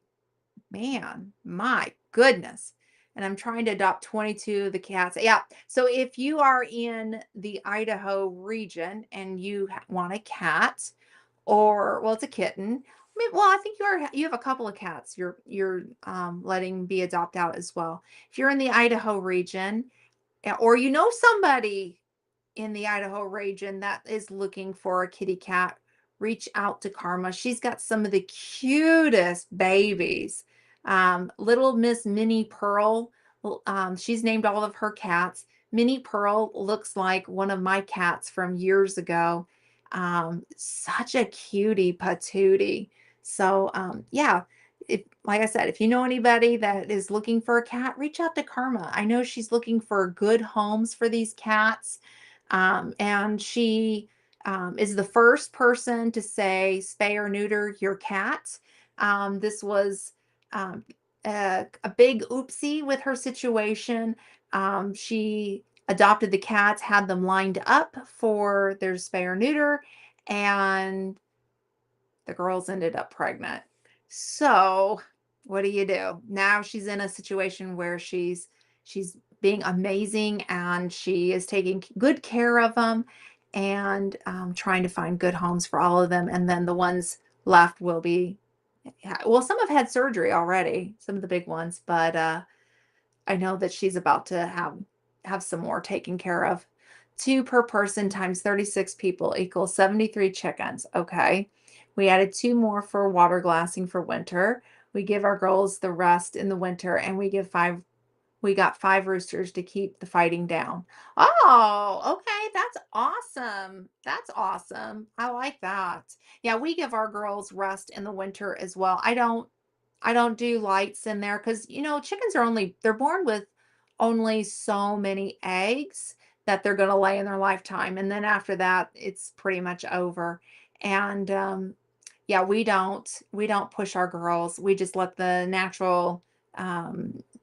Man, my goodness. And I'm trying to adopt 22 of the cats. Yeah. So if you are in the Idaho region and you want a cat, or well, it's a kitten. Well, I think you have a couple of cats you're letting be adopt out as well. If you're in the Idaho region, or you know somebody in the Idaho region that is looking for a kitty cat, reach out to Karma. She's got some of the cutest babies. Little Miss Minnie Pearl, she's named all of her cats. Minnie Pearl looks like one of my cats from years ago. Such a cutie patootie. So, yeah, if, like I said, if you know anybody that is looking for a cat, reach out to Karma. I know she's looking for good homes for these cats. And she is the first person to say spay or neuter your cat. This was um, a big oopsie with her situation. She adopted the cats, had them lined up for their spay or neuter, and the girls ended up pregnant. So, what do you do? Now she's in a situation where she's being amazing, and she is taking good care of them, and trying to find good homes for all of them. And then the ones left will be, yeah, well, some have had surgery already, some of the big ones, but I know that she's about to have some more taken care of. 2 per person times 36 people equals 73 chickens. Okay. We added 2 more for water glassing for winter. We give our girls the rest in the winter, and we got 5 roosters to keep the fighting down. Oh, okay. That's awesome. That's awesome. I like that. Yeah, we give our girls rest in the winter as well. I don't do lights in there because, chickens they're born with only so many eggs that they're going to lay in their lifetime. And then after that, it's pretty much over. And yeah, we don't push our girls. We just let the natural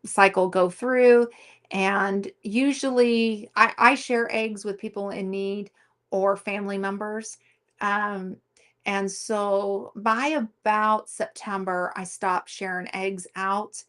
cycle go through. And usually I share eggs with people in need or family members. Um, And so by about September, I stopped sharing eggs out.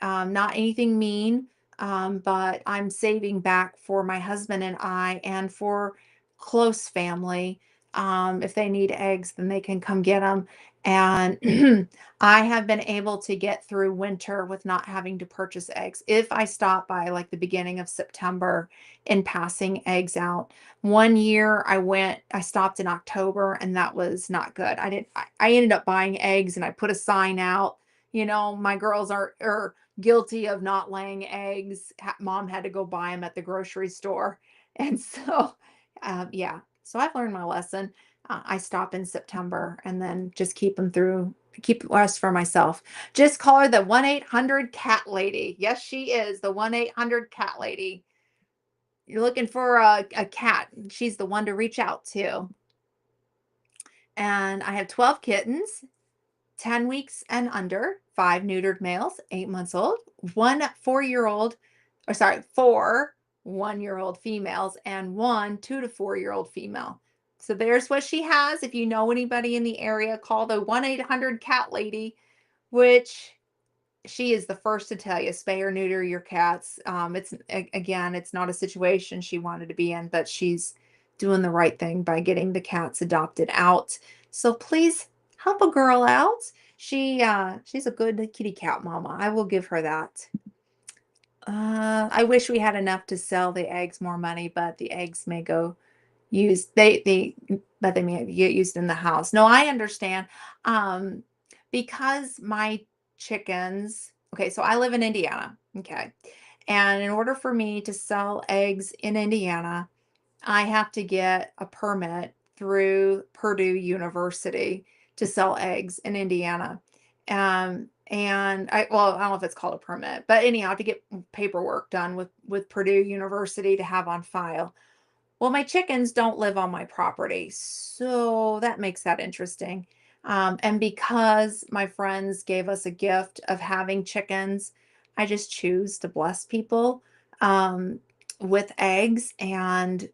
Not anything mean, but I'm saving back for my husband and I, and for close family. If they need eggs, then they can come get them. And I have been able to get through winter with not having to purchase eggs. If I stop by like the beginning of September and passing eggs out, one year I stopped in October, and that was not good. I ended up buying eggs, and I put a sign out, my girls are guilty of not laying eggs. Mom had to go buy them at the grocery store. And so, yeah, so I've learned my lesson. I stop in September and then just keep the rest for myself. Just call her the 1-800 cat lady. Yes, she is the 1-800 cat lady. You're looking for a cat, she's the one to reach out to. And I have 12 kittens, 10 weeks and under, 5 neutered males, 8 months old, 1 4-year-old, or sorry, 4 1-year-old females, and 1 2 to 4-year-old female. So there's what she has. If you know anybody in the area, call the 1-800 cat lady, which she is the first to tell you, spay or neuter your cats. Again, it's not a situation she wanted to be in, but she's doing the right thing by getting the cats adopted out. So please help a girl out. She's a good kitty cat mama. I will give her that. I wish we had enough to sell the eggs more money, but the eggs may go used but they may get used in the house. No, I understand. Um, because my chickens, okay, so I live in Indiana, okay. And in order for me to sell eggs in Indiana, I have to get a permit through Purdue University to sell eggs in Indiana. And well, I don't know if it's called a permit, but anyhow, I have to get paperwork done with Purdue University to have on file. Well, my chickens don't live on my property, so that makes that interesting. And because my friends gave us a gift of having chickens, I just choose to bless people um, with eggs. And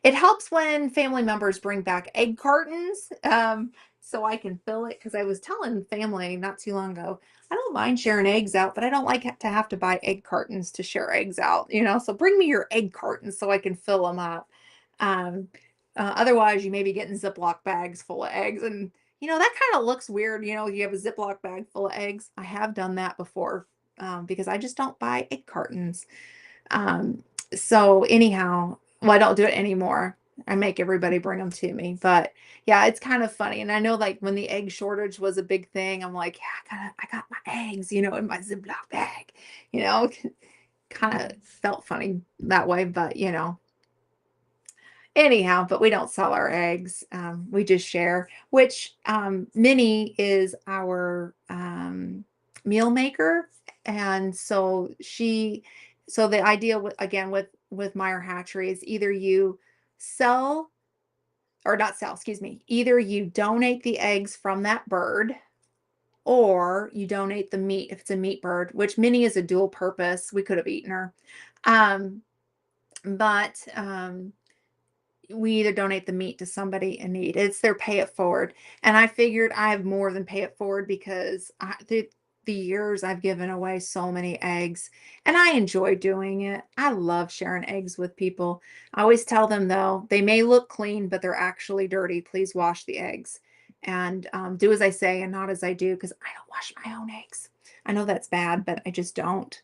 it helps when family members bring back egg cartons, so I can fill it. Because I was telling family not too long ago, I don't mind sharing eggs out, but I don't like to have to buy egg cartons to share eggs out. So bring me your egg cartons so I can fill them up. Um, Otherwise, you may be getting Ziploc bags full of eggs, and that kind of looks weird. You have a Ziploc bag full of eggs. I have done that before, because I just don't buy egg cartons. Um, so anyhow, well, I don't do it anymore. I make everybody bring them to me. But yeah, it's kind of funny. And I know, like, when the egg shortage was a big thing, I'm like, yeah, I got my eggs, in my Ziploc bag. You know, kind of felt funny that way, but anyhow, but we don't sell our eggs. We just share, which Minnie is our meal maker. And so the idea again with Meyer Hatchery is either you sell or not sell, excuse me, either you donate the eggs from that bird, or you donate the meat if it's a meat bird, which Minnie is a dual purpose. We could have eaten her. Um, but we either donate the meat to somebody in need. It's their pay it forward. And I figured I have more than pay it forward, because the years I've given away so many eggs, and I enjoy doing it. I love sharing eggs with people. I always tell them, though, they may look clean, but they're actually dirty. Please wash the eggs, and do as I say and not as I do, because I don't wash my own eggs. I know that's bad, but I just don't.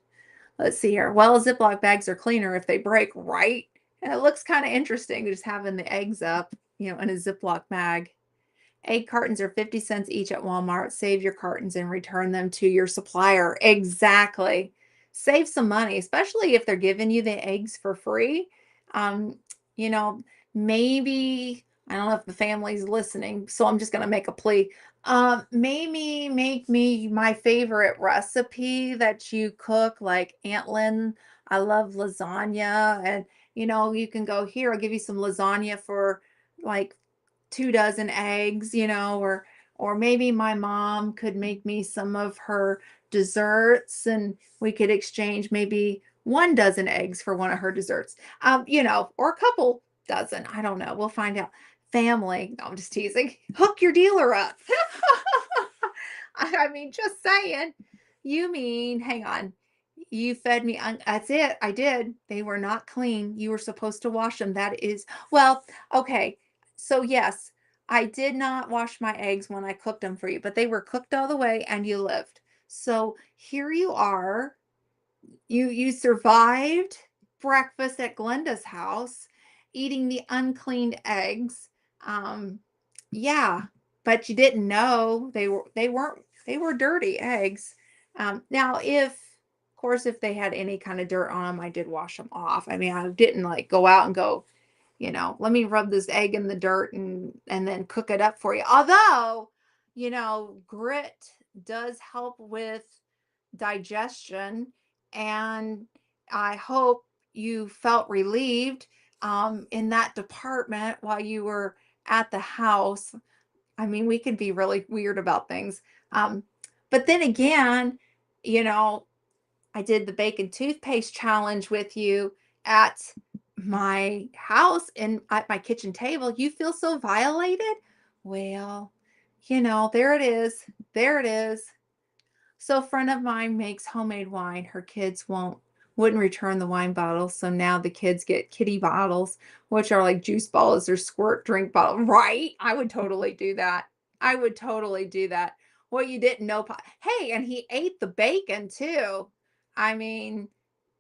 Let's see here. Well, Ziploc bags are cleaner if they break, right? And it looks kind of interesting just having the eggs up, in a Ziploc bag. Egg cartons are 50 cents each at Walmart. Save your cartons and return them to your supplier. Exactly. Save some money, especially if they're giving you the eggs for free. Um, you know, Maybe, I don't know if the family's listening, so I'm just going to make a plea. Maybe make me my favorite recipe that you cook, like Aunt Lynn. I love lasagna, and you can go here. I'll give you some lasagna for like 2 dozen eggs, or maybe my mom could make me some of her desserts, and we could exchange maybe 1 dozen eggs for one of her desserts. Or a couple dozen. I don't know. We'll find out. family. No, I'm just teasing. Hook your dealer up. I mean, just saying. You mean, hang on. You fed me that's it. I did. They were not clean. You were supposed to wash them. That is, well, okay. So yes, I did not wash my eggs when I cooked them for you, but they were cooked all the way and you lived. So here you are. You survived breakfast at Glenda's house, eating the uncleaned eggs. Um, yeah, but you didn't know they were dirty eggs. Now if of course if they had any kind of dirt on them, I did wash them off. I mean, I didn't like go out and go, let me rub this egg in the dirt and then cook it up for you. Although, grit does help with digestion, and I hope you felt relieved in that department while you were at the house. I mean, we can be really weird about things. Um, but then again, you know, I did the bacon toothpaste challenge with you at my house and at my kitchen table. You feel so violated? Well, there it is. There it is. So a friend of mine makes homemade wine. Her kids wouldn't return the wine bottles. So now the kids get kitty bottles, which are like juice bottles or squirt drink bottle. Right? I would totally do that. I would totally do that. What you didn't know. Hey, and he ate the bacon too. I mean,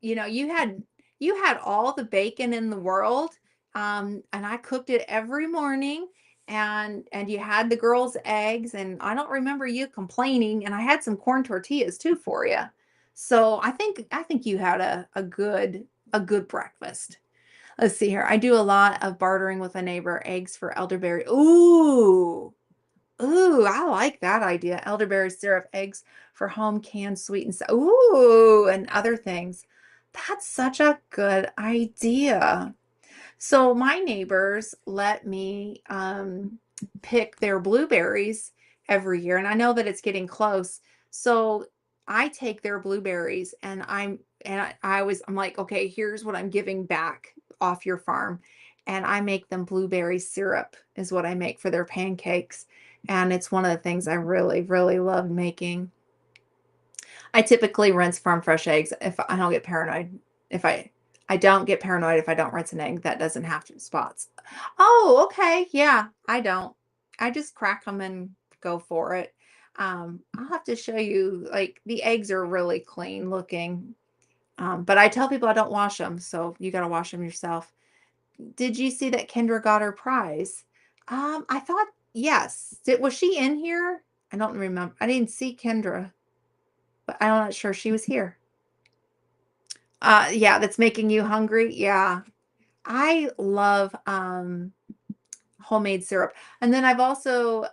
you had all the bacon in the world. And I cooked it every morning and you had the girls' eggs, and I don't remember you complaining, and I had some corn tortillas too for you. So I think you had a good breakfast. Let's see here. I do a lot of bartering with a neighbor, eggs for elderberry. Ooh. Ooh, I like that idea. Elderberry syrup, eggs for home canned sweet and ooh, and other things. That's such a good idea. So my neighbors let me pick their blueberries every year, and I know that it's getting close. So I take their blueberries I'm like, okay, here's what I'm giving back off your farm. And I make them blueberry syrup is what I make for their pancakes. And it's one of the things I really, really love making. I typically rinse farm fresh eggs if I don't get paranoid. If I don't get paranoid if I don't rinse an egg that doesn't have spots. Oh, okay. Yeah, I don't. I just crack them and go for it. I'll have to show you, like, the eggs are really clean looking. But I tell people I don't wash them, so you got to wash them yourself. Did you see that Kendra got her prize? I thought, yes. Was she in here? I don't remember. I didn't see Kendra, but I'm not sure she was here. Yeah, that's making you hungry. Yeah. I love homemade syrup. And then I've also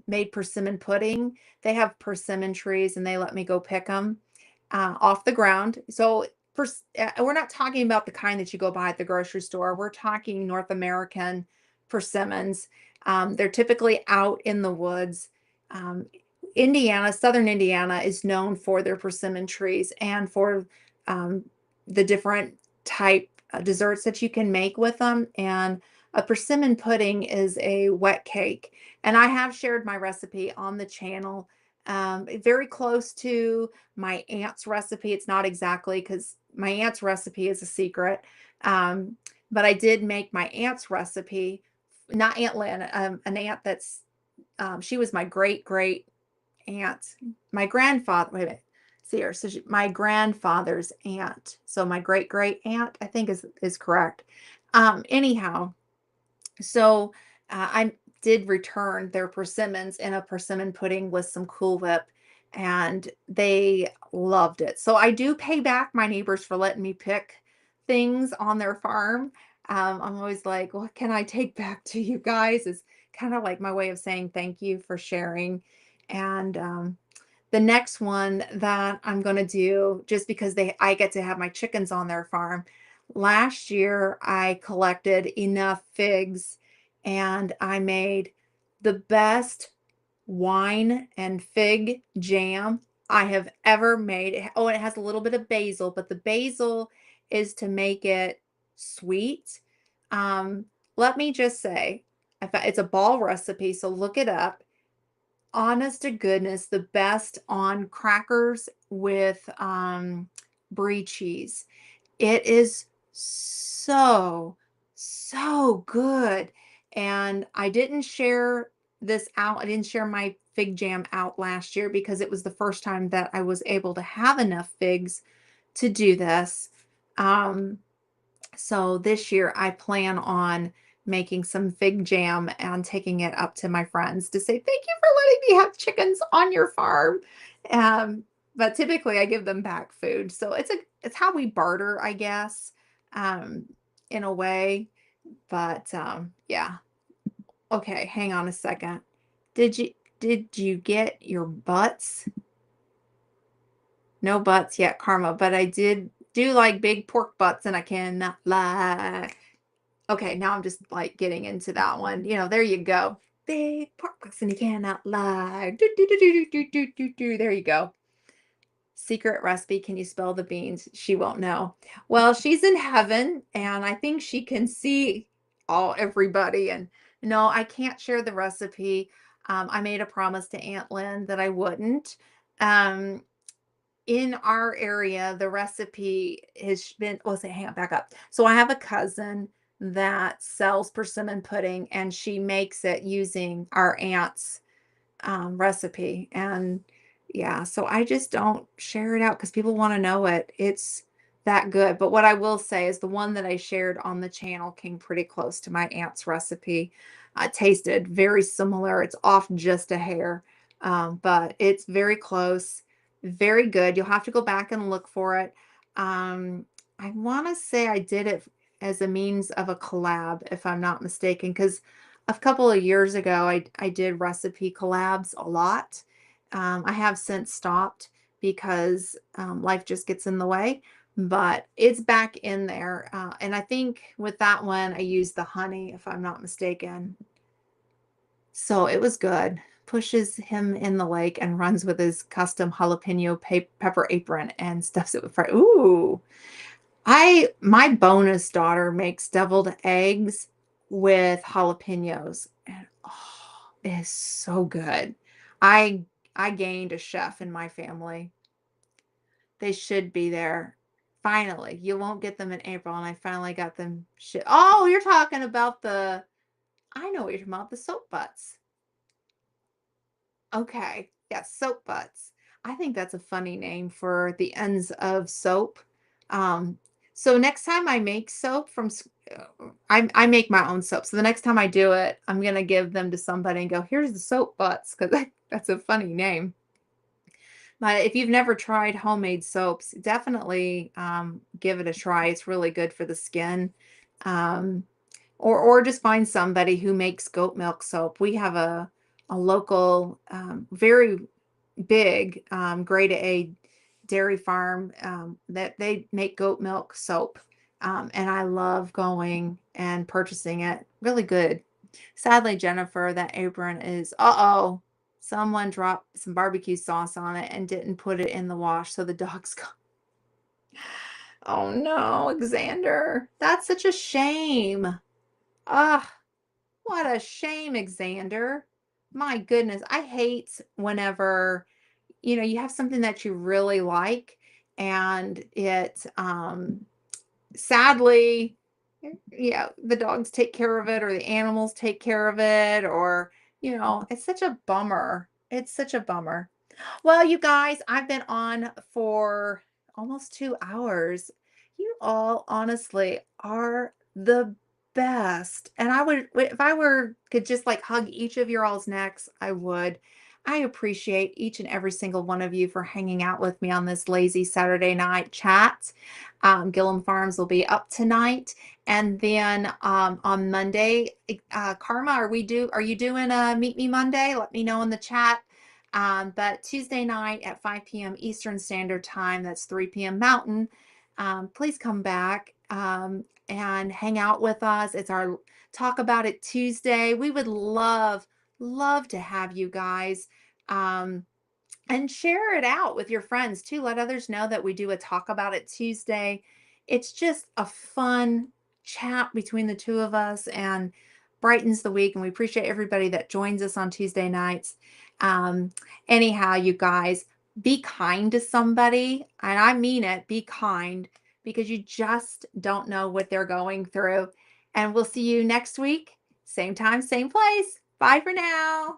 made persimmon pudding. They have persimmon trees and they let me go pick them off the ground. So we're not talking about the kind that you go buy at the grocery store. We're talking North American persimmons. They're typically out in the woods. Um, Southern Indiana is known for their persimmon trees and for um, the different type desserts that you can make with them. And a persimmon pudding is a wet cake. And I have shared my recipe on the channel. Very close to my aunt's recipe. It's not exactly because my aunt's recipe is a secret. But I did make my aunt's recipe, not Aunt Lynn, an aunt she was my great great aunt. My grandfather, wait a minute. See her. So my grandfather's aunt. So my great great aunt, I think is correct. Anyhow, so I did return their persimmons in a persimmon pudding with some Cool Whip, and they loved it. So I do pay back my neighbors for letting me pick things on their farm. I'm always like, what can I take back to you guys? Is kind of like my way of saying thank you for sharing. And the next one that I'm going to do, just because I get to have my chickens on their farm. Last year, I collected enough figs and I made the best wine and fig jam I have ever made. Oh, it has a little bit of basil, but the basil is to make it sweet. Um, Let me just say, It's a ball recipe, so look it up. Honest to goodness, the best on crackers with, brie cheese. It is so, so good, and I didn't share this out. I didn't share my fig jam out last year because it was the first time that I was able to have enough figs to do this. Um, so this year I plan on making some fig jam and taking it up to my friends to say, thank you for letting me have chickens on your farm. Um, but typically I give them back food. So it's how we barter, I guess, um, in a way. But yeah. Okay, hang on a second. Did you did you get your butts? No butts yet, Karma, but I did do like big pork butts and I cannot lie. Okay, now I'm just, like, getting into that one, there you go. Big pork bucks and you cannot lie. Do, do, do, do, do, do, do, do. There you go. Secret recipe, can you spell the beans? She won't know. Well, she's in heaven, and I think she can see everybody, and no, I can't share the recipe. I made a promise to Aunt Lynn that I wouldn't. Um, in our area, the recipe has been, let's say, hang on, back up. So I have a cousin that sells persimmon pudding and she makes it using our aunt's recipe. And yeah, so I just don't share it out because people want to know it. It's that good. But what I will say is the one that I shared on the channel came pretty close to my aunt's recipe. Tasted very similar. It's off just a hair, but it's very close, very good. You'll have to go back and look for it. I want to say I did it as a means of a collab, if I'm not mistaken, because a couple of years ago, I did recipe collabs a lot. I have since stopped because life just gets in the way, but it's back in there. And I think with that one, I used the honey, if I'm not mistaken. So it was good. Pushes him in the lake and runs with his custom jalapeno pepper apron and stuffs it with fried. Ooh, my bonus daughter makes deviled eggs with jalapenos, and, oh, it is so good. I I gained a chef in my family. They should be there. Finally, you won't get them in April, and I finally got them oh, you're talking about I know what you're talking about, the soap butts. Okay. Yes, soap butts. I think that's a funny name for the ends of soap. Um, so next time I make soap I make my own soap. So the next time I do it, I'm gonna give them to somebody and go, here's the soap butts, because that's a funny name. But if you've never tried homemade soaps, definitely give it a try. It's really good for the skin. Um, or just find somebody who makes goat milk soap. We have a local, very big, grade A dairy farm that they make goat milk soap. And I love going and purchasing it. Really good. Sadly, Jennifer, that apron is, uh-oh, someone dropped some barbecue sauce on it and didn't put it in the wash. So the dog's gone. Oh no, Xander. That's such a shame. Ah, what a shame, Xander. My goodness, I hate whenever, you have something that you really like and it sadly, yeah, the dogs take care of it or the animals take care of it or, it's such a bummer. It's such a bummer. Well, you guys, I've been on for almost 2 hours. You all honestly are the best. And if I could just like hug each of your all's necks, I would. I appreciate each and every single one of you for hanging out with me on this lazy Saturday night chat. Gillum Farms will be up tonight. And then on Monday, Karma, are you doing a Meet Me Monday? Let me know in the chat. But Tuesday night at 5 p.m. Eastern Standard Time, that's 3 p.m. Mountain, please come back and hang out with us. It's our Talk About It Tuesday. We would love to have you guys and share it out with your friends too. Let others know that we do a Talk About It Tuesday. It's just a fun chat between the two of us and brightens the week, and we appreciate everybody that joins us on Tuesday nights. Um, anyhow, you guys, be kind to somebody, and I mean it, be kind, because you just don't know what they're going through. And we'll see you next week, same time, same place. Bye for now.